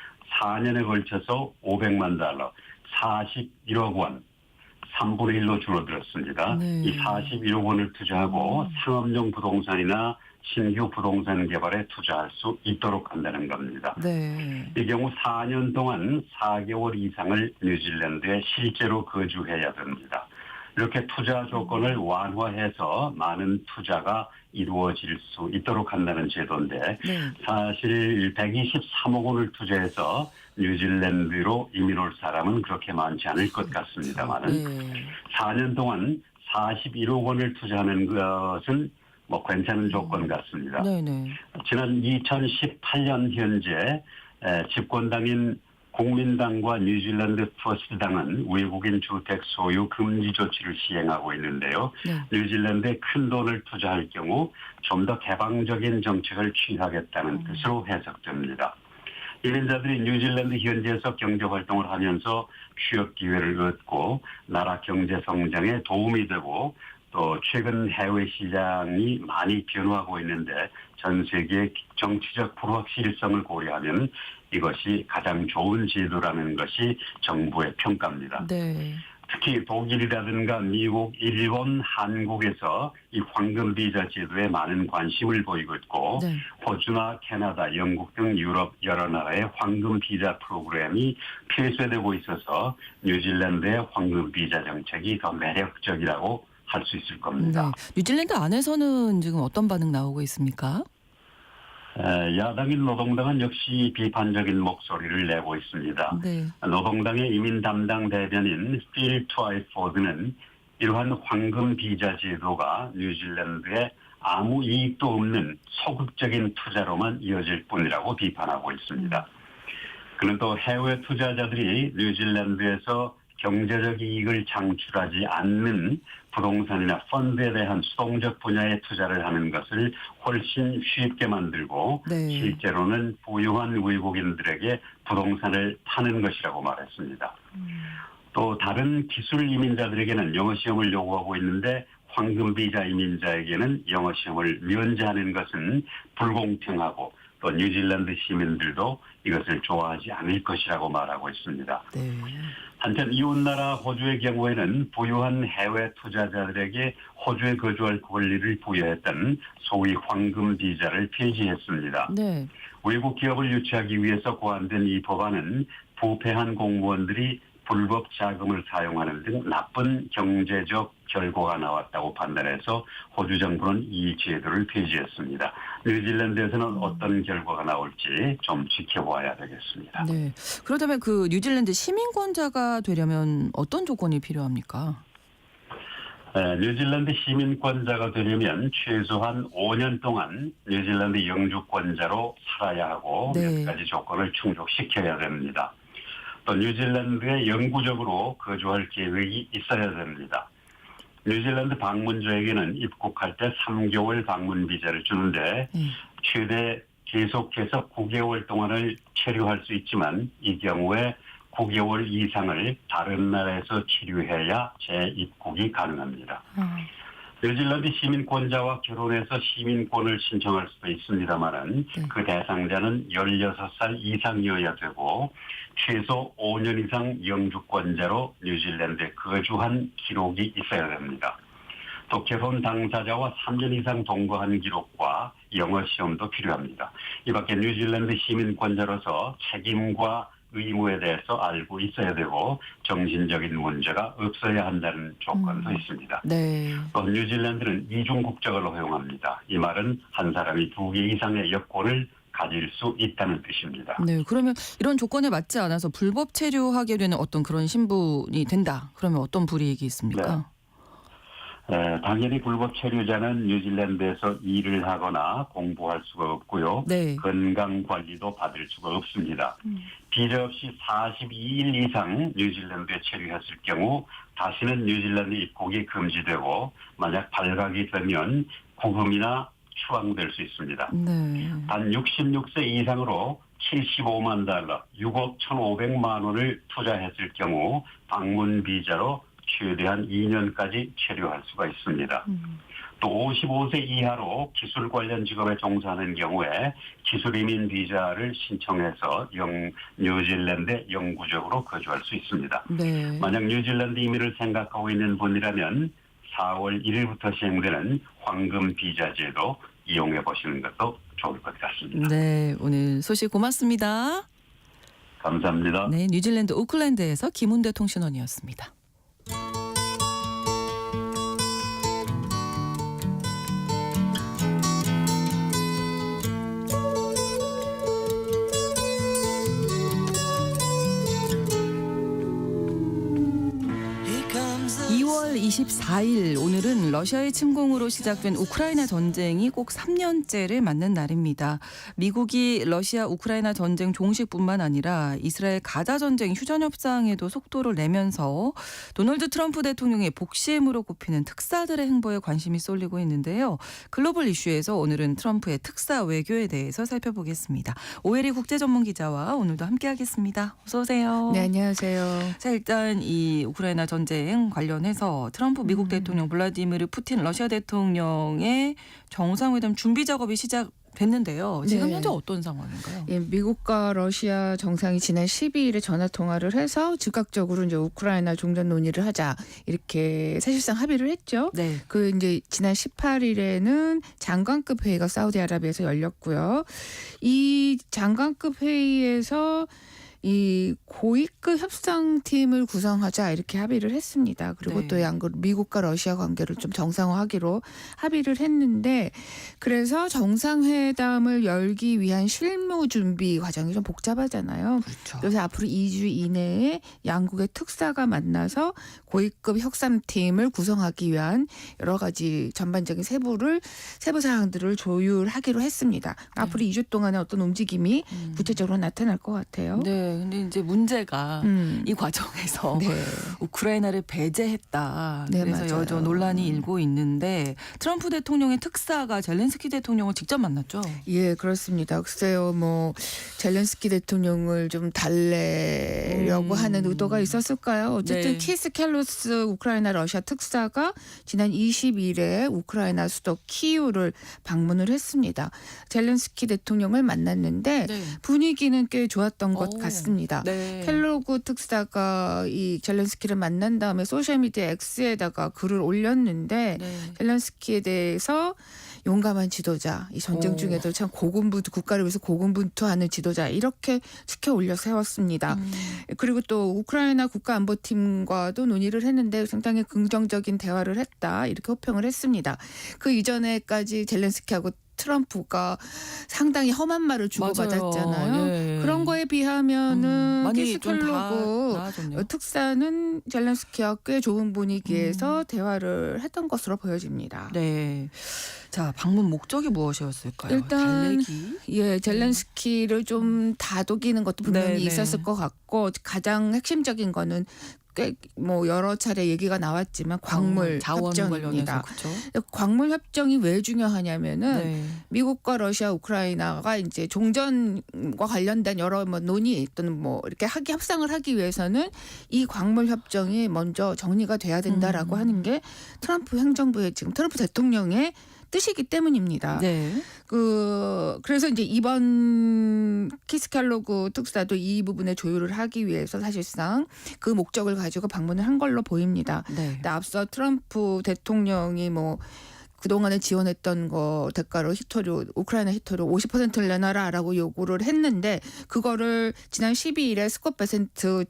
4년에 걸쳐서 500만 달러, 41억 원, 3분의 1로 줄어들었습니다. 네. 이 41억 원을 투자하고 상업용 부동산이나 신규 부동산 개발에 투자할 수 있도록 한다는 겁니다. 네. 이 경우 4년 동안 4개월 이상을 뉴질랜드에 실제로 거주해야 됩니다. 이렇게 투자 조건을 완화해서 많은 투자가 이루어질 수 있도록 한다는 제도인데 네. 사실 123억 원을 투자해서 뉴질랜드로 이민 올 사람은 그렇게 많지 않을 것 같습니다만은 네. 4년 동안 41억 원을 투자하는 것은 뭐 괜찮은 조건 같습니다. 네네. 지난 2018년 현재 집권당인 국민당과 뉴질랜드 퍼스트당은 외국인 주택 소유 금지 조치를 시행하고 있는데요. 네. 뉴질랜드에 큰 돈을 투자할 경우 좀 더 개방적인 정책을 취하겠다는 뜻으로 해석됩니다. 이민자들이 뉴질랜드 현지에서 경제 활동을 하면서 취업 기회를 얻고 나라 경제 성장에 도움이 되고 또 최근 해외 시장이 많이 변화하고 있는데 전 세계의 정치적 불확실성을 고려하면 이것이 가장 좋은 제도라는 것이 정부의 평가입니다. 네. 특히 독일이라든가 미국, 일본, 한국에서 이 황금 비자 제도에 많은 관심을 보이고 있고 네. 호주나 캐나다, 영국 등 유럽 여러 나라의 황금 비자 프로그램이 폐쇄되고 있어서 뉴질랜드의 황금 비자 정책이 더 매력적이라고 할 수 있을 겁니다. 네. 뉴질랜드 안에서는 지금 어떤 반응 나오고 있습니까? 야당인 노동당은 역시 비판적인 목소리를 내고 있습니다. 네. 노동당의 이민 담당 대변인 필 트와이포드는 이러한 황금 비자 제도가 뉴질랜드에 아무 이익도 없는 소극적인 투자로만 이어질 뿐이라고 비판하고 있습니다. 그는 또 해외 투자자들이 뉴질랜드에서 경제적 이익을 창출하지 않는 부동산이나 펀드에 대한 수동적 분야에 투자를 하는 것을 훨씬 쉽게 만들고 네. 실제로는 부유한 외국인들에게 부동산을 파는 것이라고 말했습니다. 또 다른 기술 이민자들에게는 영어 시험을 요구하고 있는데 황금 비자 이민자에게는 영어 시험을 면제하는 것은 불공평하고 또 뉴질랜드 시민들도 이것을 좋아하지 않을 것이라고 말하고 있습니다. 네. 한편 이웃나라 호주의 경우에는 부유한 해외 투자자들에게 호주에 거주할 권리를 부여했던 소위 황금 비자를 폐지했습니다. 네. 외국 기업을 유치하기 위해서 고안된 이 법안은 부패한 공무원들이 불법 자금을 사용하는 등 나쁜 경제적 결과가 나왔다고 판단해서 호주 정부는 이 제도를 폐지했습니다. 뉴질랜드에서는 어떤 결과가 나올지 좀 지켜봐야 되겠습니다. 네. 그렇다면 그 뉴질랜드 시민권자가 되려면 어떤 조건이 필요합니까? 뉴질랜드 시민권자가 되려면 최소한 5년 동안 뉴질랜드 영주권자로 살아야 하고 네. 몇 가지 조건을 충족시켜야 됩니다. 또 뉴질랜드에 영구적으로 거주할 계획이 있어야 됩니다. 뉴질랜드 방문자에게는 입국할 때 3개월 방문 비자를 주는데 최대 계속해서 9개월 동안을 체류할 수 있지만 이 경우에 9개월 이상을 다른 나라에서 체류해야 재입국이 가능합니다. 뉴질랜드 시민권자와 결혼해서 시민권을 신청할 수도 있습니다만은 네. 그 대상자는 16살 이상이어야 되고 최소 5년 이상 영주권자로 뉴질랜드에 거주한 기록이 있어야 됩니다. 또 결혼 당사자와 3년 이상 동거한 기록과 영어 시험도 필요합니다. 이 밖에 뉴질랜드 시민권자로서 책임과 의무에 대해서 알고 있어야 되고 정신적인 문제가 없어야 한다는 조건도 있습니다. 네. 또 뉴질랜드는 이중 국적을 허용합니다. 이 말은 한 사람이 2개 이상의 여권을 가질 수 있다는 뜻입니다. 네. 그러면 이런 조건에 맞지 않아서 불법 체류하게 되는 어떤 그런 신분이 된다. 그러면 어떤 불이익이 있습니까? 당연히 불법 체류자는 뉴질랜드에서 일을 하거나 공부할 수가 없고요. 네. 건강관리도 받을 수가 없습니다. 비자 없이 42일 이상 뉴질랜드에 체류했을 경우 다시는 뉴질랜드 입국이 금지되고 만약 발각이 되면 구금이나 추방될 수 있습니다. 네. 단 66세 이상으로 75만 달러, 6억 1,500만 원을 투자했을 경우 방문 비자로 최대한 2년까지 체류할 수가 있습니다. 또 55세 이하로 기술 관련 직업에 종사하는 경우에 기술 이민 비자를 신청해서 뉴질랜드에 영구적으로 거주할 수 있습니다. 네. 만약 뉴질랜드 이민을 생각하고 있는 분이라면 4월 1일부터 시행되는 황금 비자 제도 이용해 보시는 것도 좋을 것 같습니다. 네, 오늘 소식 고맙습니다. 감사합니다. 네, 뉴질랜드 오클랜드에서 김훈대 통신원이었습니다. Here comes the 2월 24일 오늘은 러시아의 침공으로 시작된 우크라이나 전쟁이 꼭 3년째를 맞는 날입니다. 미국이 러시아 우크라이나 전쟁 종식뿐만 아니라 이스라엘 가자 전쟁 휴전 협상에도 속도를 내면서 도널드 트럼프 대통령의 복심으로 꼽히는 특사들의 행보에 관심이 쏠리고 있는데요. 글로벌 이슈에서 오늘은 트럼프의 특사 외교에 대해서 살펴보겠습니다. 오혜리 국제전문기자와 오늘도 함께하겠습니다. 어서 오세요. 네, 안녕하세요. 자, 일단 이 우크라이나 전쟁 관련해서 트럼프 미국 대통령 블라디미르 푸틴 러시아 대통령의 정상회담 준비 작업이 시작됐는데요. 지금 네. 현재 어떤 상황인가요? 예, 미국과 러시아 정상이 지난 12일에 전화 통화를 해서 즉각적으로 이제 우크라이나 종전 논의를 하자 이렇게 사실상 합의를 했죠. 네. 그 이제 지난 18일에는 장관급 회의가 사우디아라비아에서 열렸고요. 이 장관급 회의에서 이 고위급 협상팀을 구성하자 이렇게 합의를 했습니다. 그리고 네. 또 미국과 러시아 관계를 좀 정상화하기로 합의를 했는데 그래서 정상회담을 열기 위한 실무 준비 과정이 좀 복잡하잖아요. 그렇죠. 그래서 앞으로 2주 이내에 양국의 특사가 만나서 고위급 협상팀을 구성하기 위한 여러 가지 전반적인 세부 사항들을 조율하기로 했습니다. 앞으로 2주 동안에 어떤 움직임이 구체적으로 나타날 것 같아요. 네, 근데 이제 문제가 이 과정에서 네. 우크라이나를 배제했다. 네, 그래서 맞아요. 여전 논란이 일고 있는데 트럼프 대통령의 특사가 젤렌스키 대통령을 직접 만났죠. 예, 그렇습니다. 글쎄요, 뭐 젤렌스키 대통령을 좀 달래려고 하는 의도가 있었을까요? 어쨌든 네. 키스 켈로스 우크라이나 러시아 특사가 지난 20일에 우크라이나 수도 키이우를 방문을 했습니다. 젤렌스키 대통령을 만났는데 네. 분위기는 꽤 좋았던 것 오, 같습니다. 네. 켈로그 특사가 이 젤렌스키를 만난 다음에 소셜미디어 X에다가 글을 올렸는데 네. 젤렌스키에 대해서 용감한 지도자, 이 전쟁 오. 중에도 참 국가를 위해서 고군분투하는 지도자 이렇게 치켜 올려 세웠습니다. 그리고 또 우크라이나 국가안보팀과도 논의를 했는데 상당히 긍정적인 대화를 했다 이렇게 호평을 했습니다. 그 이전에까지 젤렌스키하고 트럼프가 상당히 험한 말을 주고받았잖아요. 맞아요. 네. 그런 거에 비하면은 많이 키스 좀 켈로그 나아졌네요. 특사는 젤렌스키와 꽤 좋은 분위기에서 대화를 했던 것으로 보여집니다. 네. 자, 방문 목적이 무엇이었을까요? 일단 달래기? 예, 젤렌스키를 좀 다독이는 것도 분명히 네, 네. 있었을 것 같고 가장 핵심적인 거는 꽤 뭐 여러 차례 얘기가 나왔지만 광물 자원 관련해서 협정입니다. 그렇죠. 광물 협정이 왜 중요하냐면은 네. 미국과 러시아, 우크라이나가 이제 종전과 관련된 여러 뭐 논의 또는 뭐 이렇게 협상을 하기 위해서는 이 광물 협정이 먼저 정리가 돼야 된다라고 하는 게 트럼프 행정부의 지금 트럼프 대통령의 뜻이기 때문입니다. 네. 그래서 이제 이번 키스켈로그 특사도 이 부분에 조율을 하기 위해서 사실상 그 목적을 가지고 방문을 한 걸로 보입니다. 네. 근데 앞서 트럼프 대통령이 뭐 그동안에 지원했던 거 대가로 우크라이나 히토류 50%를 내놔라라고 요구를 했는데 그거를 지난 12일에 스콧 베센트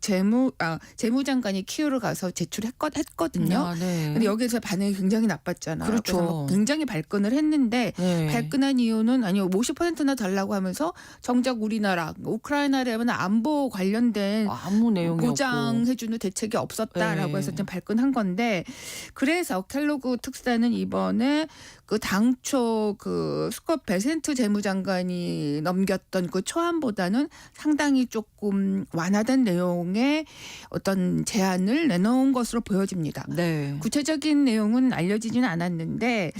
재무장관이 키우를 가서 제출했거든요. 아, 네. 근데 여기에서 반응이 굉장히 나빴잖아요. 그렇죠. 그래서 막 굉장히 발끈을 했는데 네. 발끈한 이유는 아니요 50%나 달라고 하면서 정작 우리나라 우크라이나라면 안보 관련된 아무 내용이 보장해주는 대책이 없었다라고 네. 해서 좀 발끈한 건데 그래서 켈로그 특사는 이번에 그 당초 그 스콧 베센트 재무장관이 넘겼던 그 초안보다는 상당히 조금 완화된 내용의 어떤 제안을 내놓은 것으로 보여집니다. 네. 구체적인 내용은 알려지지는 않았는데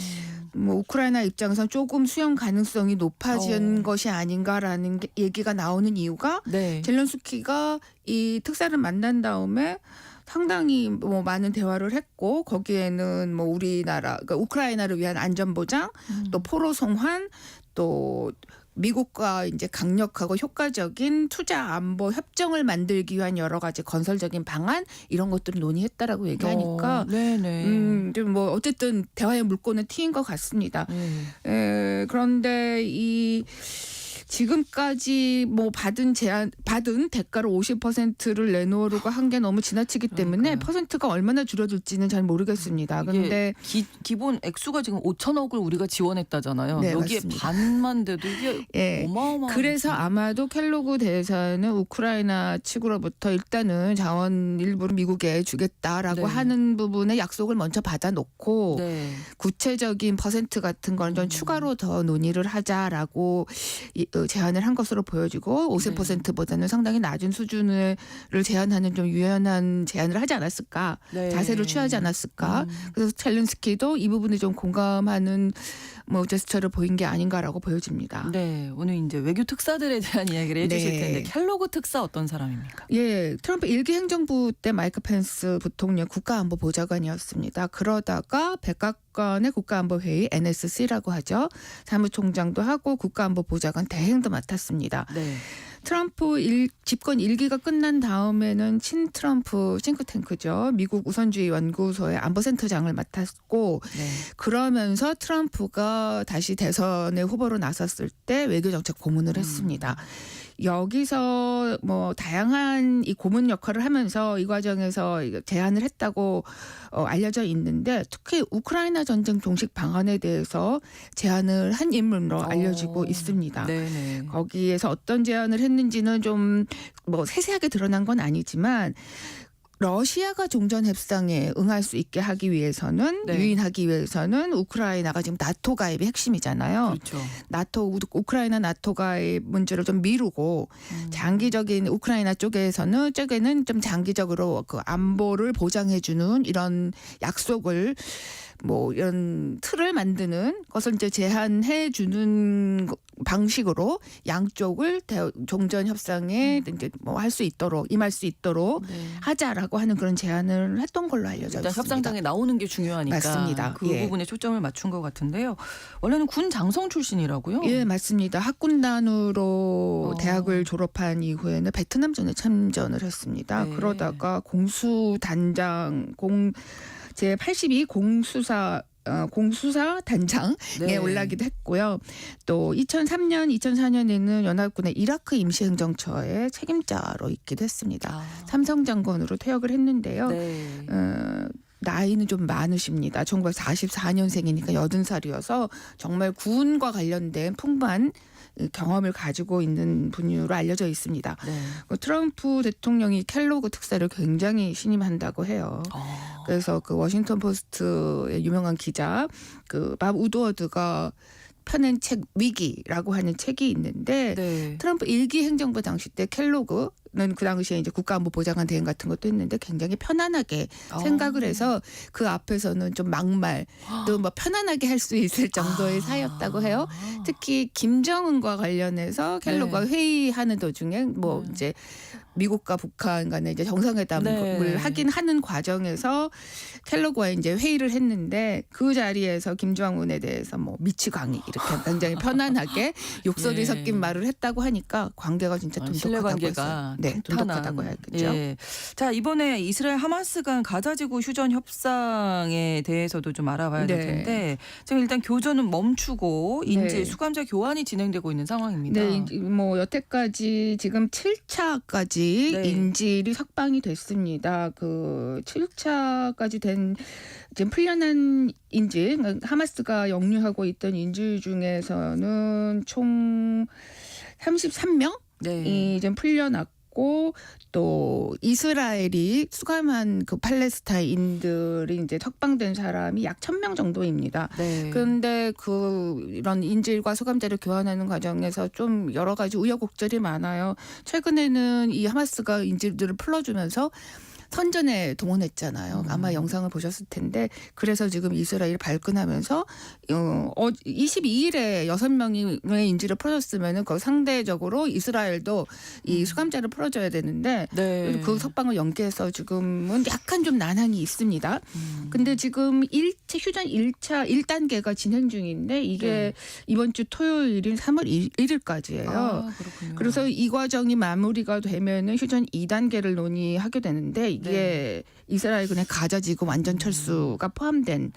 뭐 우크라이나 입장에서 조금 수용 가능성이 높아진 것이 아닌가라는 얘기가 나오는 이유가 네. 젤렌스키가 이 특사를 만난 다음에 상당히 뭐 많은 대화를 했고 거기에는 뭐 우리나라 그러니까 우크라이나를 위한 안전 보장, 또 포로 송환, 또 미국과 이제 강력하고 효과적인 투자 안보 협정을 만들기 위한 여러 가지 건설적인 방안 이런 것들을 논의했다라고 얘기하니까 네네. 좀 뭐 어쨌든 대화의 물꼬는 트인 것 같습니다. 그런데 이 지금까지 뭐 받은 대가로 50%를 내놓으려고 한 게 너무 지나치기 때문에 그러니까요. 퍼센트가 얼마나 줄어들지는 잘 모르겠습니다. 그런데 기본 액수가 지금 5천억을 우리가 지원했다잖아요. 네, 여기에 맞습니다. 반만 돼도 이게 예. 어마어마한. 그래서 아마도 켈로그 대사는 우크라이나 측으로부터 일단은 자원 일부를 미국에 주겠다라고 네. 하는 부분에 약속을 먼저 받아놓고 네. 구체적인 퍼센트 같은 건 좀 추가로 더 논의를 하자라고 제안을 한 것으로 보여지고 50%보다는 상당히 낮은 수준을 제안하는 좀 유연한 제안을 하지 않았을까, 네. 자세를 취하지 않았을까. 그래서 젤렌스키도 이 부분에 좀 공감하는 뭐 제스처를 보인 게 아닌가라고 보여집니다. 네, 오늘 이제 외교 특사들에 대한 이야기를 해주실 네. 텐데 켈로그 특사 어떤 사람입니까? 예, 트럼프 1기 행정부 때 마이크 펜스 부통령 국가안보보좌관이었습니다. 그러다가 백악관의 국가안보회의 NSC라고 하죠. 사무총장도 하고 국가안보보좌관 대행도 맡았습니다. 네. 트럼프 집권 1기가 끝난 다음에는 친트럼프 싱크탱크죠. 미국 우선주의 연구소의 안보센터장을 맡았고 네. 그러면서 트럼프가 다시 대선의 후보로 나섰을 때 외교정책 고문을 했습니다. 여기서 뭐 다양한 이 고문 역할을 하면서 이 과정에서 제안을 했다고 알려져 있는데 특히 우크라이나 전쟁 종식 방안에 대해서 제안을 한 인물로 알려지고 있습니다. 네네. 거기에서 어떤 제안을 했는지는 좀 뭐 세세하게 드러난 건 아니지만 러시아가 종전 협상에 응할 수 있게 하기 위해서는 네. 유인하기 위해서는 우크라이나가 지금 나토 가입이 핵심이잖아요. 그렇죠. 우크라이나 나토 가입 문제를 좀 미루고 장기적인 우크라이나 쪽에는 좀 장기적으로 그 안보를 보장해주는 이런 약속을 뭐 이런 틀을 만드는 것을 이제 제한해 주는 방식으로 양쪽을 종전 협상에 이제 뭐 할 수 있도록 임할 수 있도록 네. 하자라고 하는 그런 제안을 했던 걸로 알려져 일단 있습니다. 협상장에 나오는 게 중요하니까 맞습니다. 그 예. 부분에 초점을 맞춘 것 같은데요. 원래는 군 장성 출신이라고요? 예, 맞습니다. 학군단으로 대학을 졸업한 이후에는 베트남전에 참전을 했습니다. 네. 그러다가 공수단장 제 82 공수사 단장에 네. 올라기도 했고요. 또 2003년, 2004년에는 연합군의 이라크 임시행정처의 책임자로 있기도 했습니다. 삼성장관으로 퇴역을 했는데요. 네. 나이는 좀 많으십니다. 1944년생이니까 80살이어서 정말 군과 관련된 풍부한 경험을 가지고 있는 분으로 알려져 있습니다. 네. 트럼프 대통령이 켈로그 특사를 굉장히 신임한다고 해요. 그래서 그 워싱턴 포스트의 유명한 기자 그 밥 우드워드가 펴낸 책 위기라고 하는 책이 있는데 네. 트럼프 1기 행정부 당시 때 켈로그는 그 당시에 이제 국가안보보좌관 대행 같은 것도 했는데 굉장히 편안하게 생각을 해서 그 앞에서는 좀 막말 또 뭐 편안하게 할 수 있을 정도의 사이였다고 해요. 특히 김정은과 관련해서 켈로그가 회의하는 도중에 뭐 이제 미국과 북한 간에 이제 정상회담을 하긴 하는 과정에서 켈로그와 이제 회의를 했는데 그 자리에서 김정은에 대해서 뭐 미치광이 이렇게 굉장히 편안하게 욕설이 섞인 말을 했다고 하니까 관계가 진짜 돈독하다고 해서 돈독하다고 해야겠죠. 예. 자, 이번에 이스라엘 하마스 간 가자지구 휴전 협상에 대해서도 좀 알아봐야 될 텐데 지금 일단 교전은 멈추고 인질 수감자 교환이 진행되고 있는 상황입니다. 네, 뭐 여태까지 지금 7차까지 인질이 석방이 됐습니다. 그 7차까지 된 지금 풀려난 인질, 하마스가 영유하고 있던 인질 중에서는 총 33명이 좀 풀려났고 또 이스라엘이 수감한 그 팔레스타인들이 이제 석방된 사람이 약 1,000명 정도입니다. 그런데 이런 인질과 수감자를 교환하는 과정에서 좀 여러 가지 우여곡절이 많아요. 최근에는 이 하마스가 인질들을 풀어주면서 선전에 동원했잖아요. 아마 영상을 보셨을 텐데 그래서 지금 이스라엘 발끈하면서 22일에 6명의 인질을 풀어줬으면은 그 상대적으로 이스라엘도 이 수감자를 풀어줘야 되는데 네. 그 석방을 연기해서 지금은 약간 좀 난항이 있습니다. 근데 지금 휴전 1차 1단계가 진행 중인데 이게 네. 이번 주 토요일인 3월 1일까지예요. 아, 그렇군요. 그래서 이 과정이 마무리가 되면은 휴전 2단계를 논의하게 되는데 이게 네. 이스라엘군의 가자 지구 완전 철수가 포함된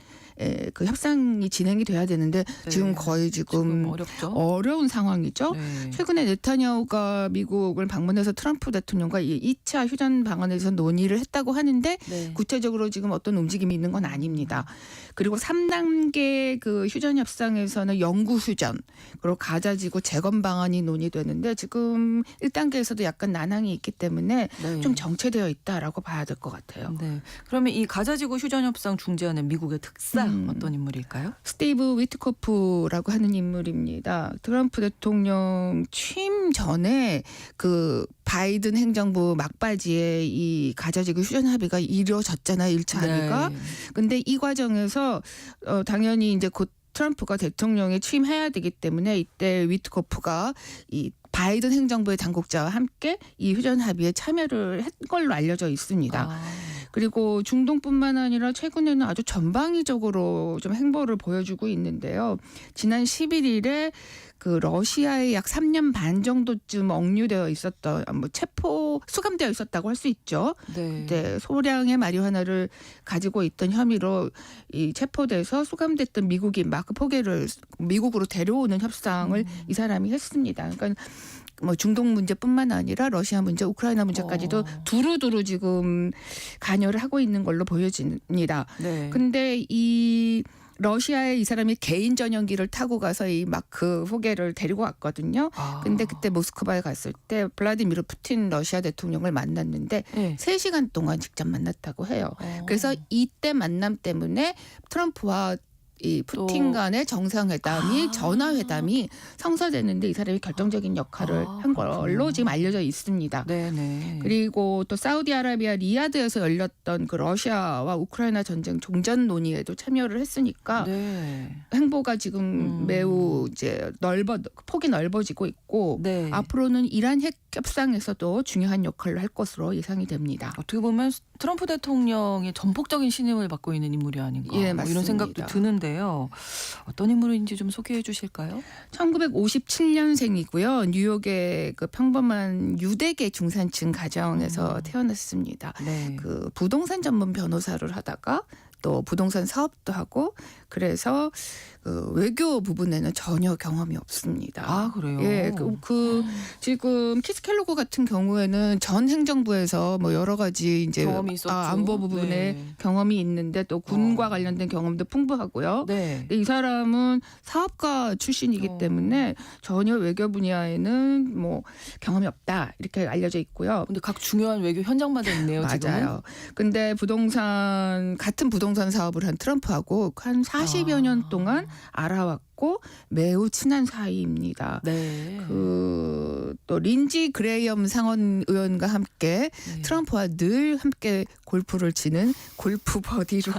그 협상이 진행이 돼야 되는데 네. 지금 거의 지금 어렵죠. 어려운 상황이죠. 네. 최근에 네타냐후가 미국을 방문해서 트럼프 대통령과 이 2차 휴전 방안에 대해서 논의를 했다고 하는데 네. 구체적으로 지금 어떤 움직임이 있는 건 아닙니다. 그리고 3단계 그 휴전 협상에서는 영구 휴전 그리고 가자지구 재건 방안이 논의되는데 지금 1단계에서도 약간 난항이 있기 때문에 네. 좀 정체되어 있다라고 봐야 될 것 같아요. 네. 그러면 이 가자지구 휴전 협상 중재하는 미국의 특사 어떤 인물일까요? 스티브 위트코프라고 하는 인물입니다. 트럼프 대통령 취임 전에 그 바이든 행정부 막바지에 이 가자지구 휴전 합의가 이루어졌잖아요. 1차 합의가. 네. 근데 이 과정에서 당연히 이제 곧 트럼프가 대통령에 취임해야 되기 때문에 이때 위트코프가 이 바이든 행정부의 당국자와 함께 이 휴전 합의에 참여를 한 걸로 알려져 있습니다. 아. 그리고 중동뿐만 아니라 최근에는 아주 전방위적으로 좀 행보를 보여주고 있는데요. 지난 11일에 그 러시아에 약 3년 반 정도쯤 억류되어 있었던 수감되어 있었다고 할 수 있죠. 네. 네, 소량의 마리화나를 가지고 있던 혐의로 이 체포돼서 수감됐던 미국인 마크 포게를 미국으로 데려오는 협상을 이 사람이 했습니다. 그러니까 중동 문제뿐만 아니라 러시아 문제, 우크라이나 문제까지도 두루두루 지금 관여를 하고 있는 걸로 보여집니다. 네. 근데 이 러시아에 이 사람이 개인 전용기를 타고 가서 이 마크 포게를 데리고 왔거든요. 아. 근데 그때 모스크바에 갔을 때 블라디미르 푸틴 러시아 대통령을 만났는데 네. 3시간 동안 직접 만났다고 해요. 그래서 이때 만남 때문에 트럼프와 이 푸틴 간의 정상회담이 전화회담이 성사됐는데 이 사람이 결정적인 역할을 한 걸로 지금 알려져 있습니다. 네네. 그리고 또 사우디아라비아 리야드에서 열렸던 그 러시아와 우크라이나 전쟁 종전 논의에도 참여를 했으니까 네. 행보가 지금 매우 이제 폭이 넓어지고 있고 네. 앞으로는 이란 핵 협상에서도 중요한 역할을 할 것으로 예상이 됩니다. 어떻게 보면 트럼프 대통령의 전폭적인 신임을 받고 있는 인물이 아닌가 예, 뭐 이런 맞습니다. 생각도 드는데요. 어떤 인물인지 좀 소개해 주실까요? 1957년생이고요. 뉴욕의 그 평범한 유대계 중산층 가정에서 태어났습니다. 네. 그 부동산 전문 변호사를 하다가 또 부동산 사업도 하고 그래서 그 외교 부분에는 전혀 경험이 없습니다. 아, 그래요? 예, 지금 키스 켈로그 같은 경우에는 전 행정부에서 뭐 여러 가지 이제 경험이 있었죠. 안보 부분에 네. 경험이 있는데 또 군과 관련된 경험도 풍부하고요. 네. 근데 이 사람은 사업가 출신이기 때문에 전혀 외교 분야에는 뭐 경험이 없다 이렇게 알려져 있고요. 근데 각 중요한 외교 현장마다 있네요. 지금은. 맞아요. 근데 같은 부동산 사업을 한 트럼프하고 한 40여 년 동안 알아왔고 매우 친한 사이입니다. 네. 또 린지 그레이엄 상원 의원과 함께 네. 트럼프와 늘 함께 골프를 치는 골프 버디로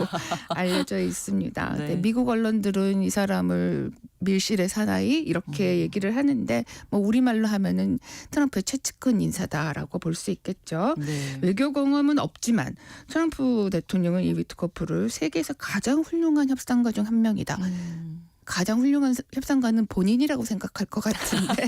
알려져 있습니다. 네. 네, 미국 언론들은 이 사람을 밀실의 사나이 이렇게 얘기를 하는데 뭐 우리말로 하면은 트럼프의 최측근 인사다라고 볼 수 있겠죠. 네. 외교 경험은 없지만 트럼프 대통령은 이 위트코프를 세계에서 가장 훌륭한 협상가 중 한 명이다. 가장 훌륭한 협상가는 본인이라고 생각할 것 같은데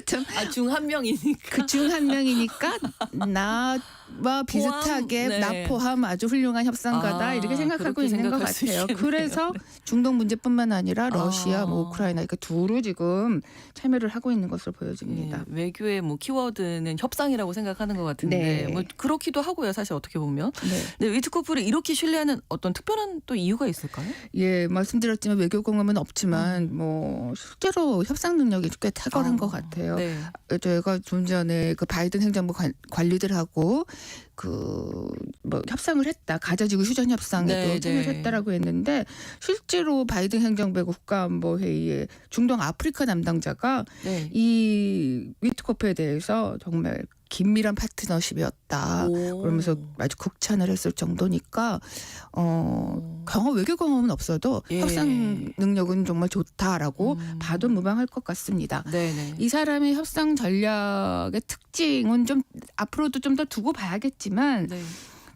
참 중 한 명이니까. 그 중 한 명이니까 나와 비슷하게 네. 나 포함 아주 훌륭한 협상가다 이렇게 생각하고 그렇게 있는 것 생각할 수 같아요. 있겠네요. 그래서 중동 문제뿐만 아니라 러시아, 뭐 우크라이나 이렇게 두루 지금 참여를 하고 있는 것으로 보여집니다. 네, 외교의 뭐 키워드는 협상이라고 생각하는 것 같은데 네. 뭐 그렇기도 하고요. 사실 어떻게 보면. 네. 네, 위트코프를 이렇게 신뢰하는 어떤 특별한 또 이유가 있을까요? 예, 말씀드렸지만 외교 경험은 없지만 뭐 실제로 협상 능력이 꽤 탁월한 것 같아요. 네. 저희가 좀 전에 그 바이든 행정부 관리들하고 뭐 협상을 했다. 가자지구 휴전 협상에도 네, 참여를 네. 했다라고 했는데 실제로 바이든 행정부의 국가안보회의에 중동 아프리카 담당자가 네. 이 위트코프에 대해서 정말 긴밀한 파트너십이었다. 오. 그러면서 아주 극찬을 했을 정도니까 외교 경험은 없어도 예. 협상 능력은 정말 좋다라고 봐도 무방할 것 같습니다. 네네. 이 사람의 협상 전략의 특징은 좀 앞으로도 좀 더 두고 봐야겠지만 네.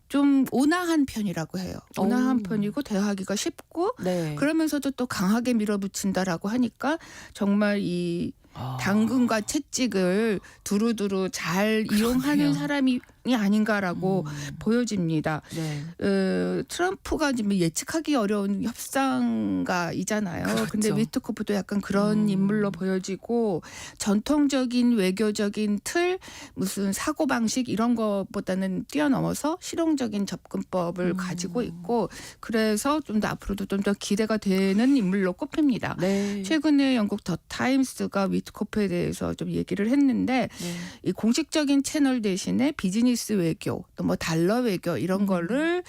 좀 온화한 편이라고 해요. 온화한 오. 편이고 대화하기가 쉽고 네. 그러면서도 또 강하게 밀어붙인다라고 하니까 정말 이 아. 당근과 채찍을 두루두루 잘 이용하는 사람이 아닌가라고 보여집니다. 네. 트럼프가 지금 예측하기 어려운 협상가이잖아요. 그렇죠. 근데 위트코프도 약간 그런 인물로 보여지고 전통적인 외교적인 틀, 무슨 사고 방식 이런 것보다는 뛰어넘어서 실용적인 접근법을 가지고 있고 그래서 좀 더 앞으로도 좀 더 기대가 되는 인물로 꼽힙니다. 네. 최근에 영국 더 타임스가 위트코프에 대해서 좀 얘기를 했는데 네. 이 공식적인 채널 대신에 비즈니스 외교 또 뭐 달러 외교 이런 거를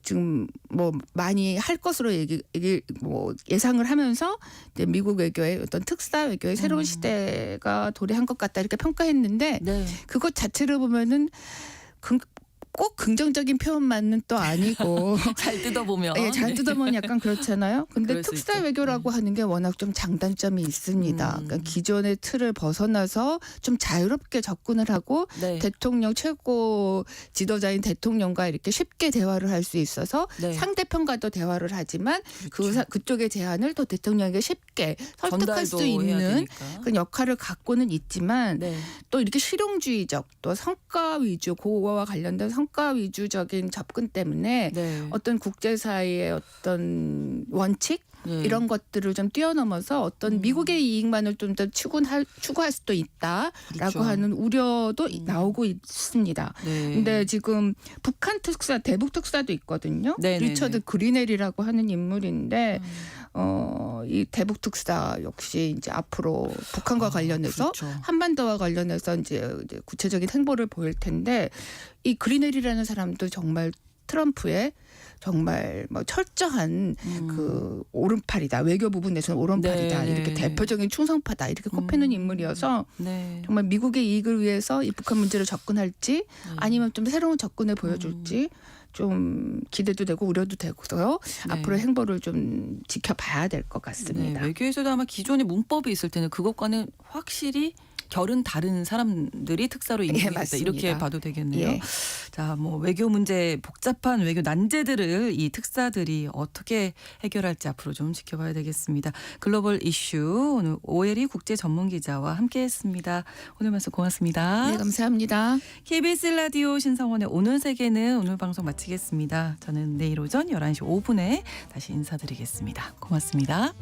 지금 뭐 많이 할 것으로 예상을 하면서 이제 미국 외교의 어떤 특사 외교의 새로운 시대가 도래한 것 같다 이렇게 평가했는데 네. 그것 자체를 보면은 꼭 긍정적인 표현만은 또 아니고 잘 뜯어보면. 예, 잘 뜯어보면 약간 그렇잖아요. 근데 그럴 수 특사 있죠. 외교라고 하는 게 워낙 좀 장단점이 있습니다. 그러니까 기존의 틀을 벗어나서 좀 자유롭게 접근을 하고 네. 대통령 최고 지도자인 대통령과 이렇게 쉽게 대화를 할 수 있어서 네. 상대편과도 대화를 하지만 그쪽의 제안을 또 대통령에게 쉽게 설득할 수 전달도 해야 있는 되니까. 그 역할을 갖고는 있지만 네. 또 이렇게 실용주의적 또 성과 위주 고거와 관련된 성과 위주적인 접근 때문에 네. 어떤 국제사회의 어떤 원칙 네. 이런 것들을 좀 뛰어넘어서 어떤 미국의 이익만을 좀 더 추구할 수도 있다라고 그렇죠. 하는 우려도 나오고 있습니다. 네. 근데 지금 북한 특사, 대북 특사도 있거든요. 네네네. 리처드 그리넬이라고 하는 인물인데 이 대북 특사 역시 이제 앞으로 북한과 관련해서 그렇죠. 한반도와 관련해서 이제 구체적인 행보를 보일 텐데 이 그리넬이라는 사람도 정말 트럼프의 정말 뭐 철저한 그 오른팔이다. 외교 부분에서는 오른팔이다. 네, 이렇게 네. 대표적인 충성파다. 이렇게 꼽히는 인물이어서 네. 정말 미국의 이익을 위해서 이 북한 문제를 접근할지 아니면 좀 새로운 접근을 보여줄지 좀 기대도 되고 우려도 되고요. 네. 앞으로 행보를 좀 지켜봐야 될 것 같습니다. 네, 외교에서도 아마 기존의 문법이 있을 때는 그것과는 확실히 결은 다른 사람들이 특사로 임명했다. 맞습니다. 이렇게 봐도 되겠네요. 예. 자, 뭐 외교 문제 복잡한 외교 난제들을 이 특사들이 어떻게 해결할지 앞으로 좀 지켜봐야 되겠습니다. 글로벌 이슈 오늘 오혜리 국제 전문 기자와 함께했습니다. 오늘 말씀 고맙습니다. 네, 감사합니다. KBS 라디오 신성원의 오늘 세계는 오늘 방송 마치겠습니다. 저는 내일 오전 11시 5분에 다시 인사드리겠습니다. 고맙습니다.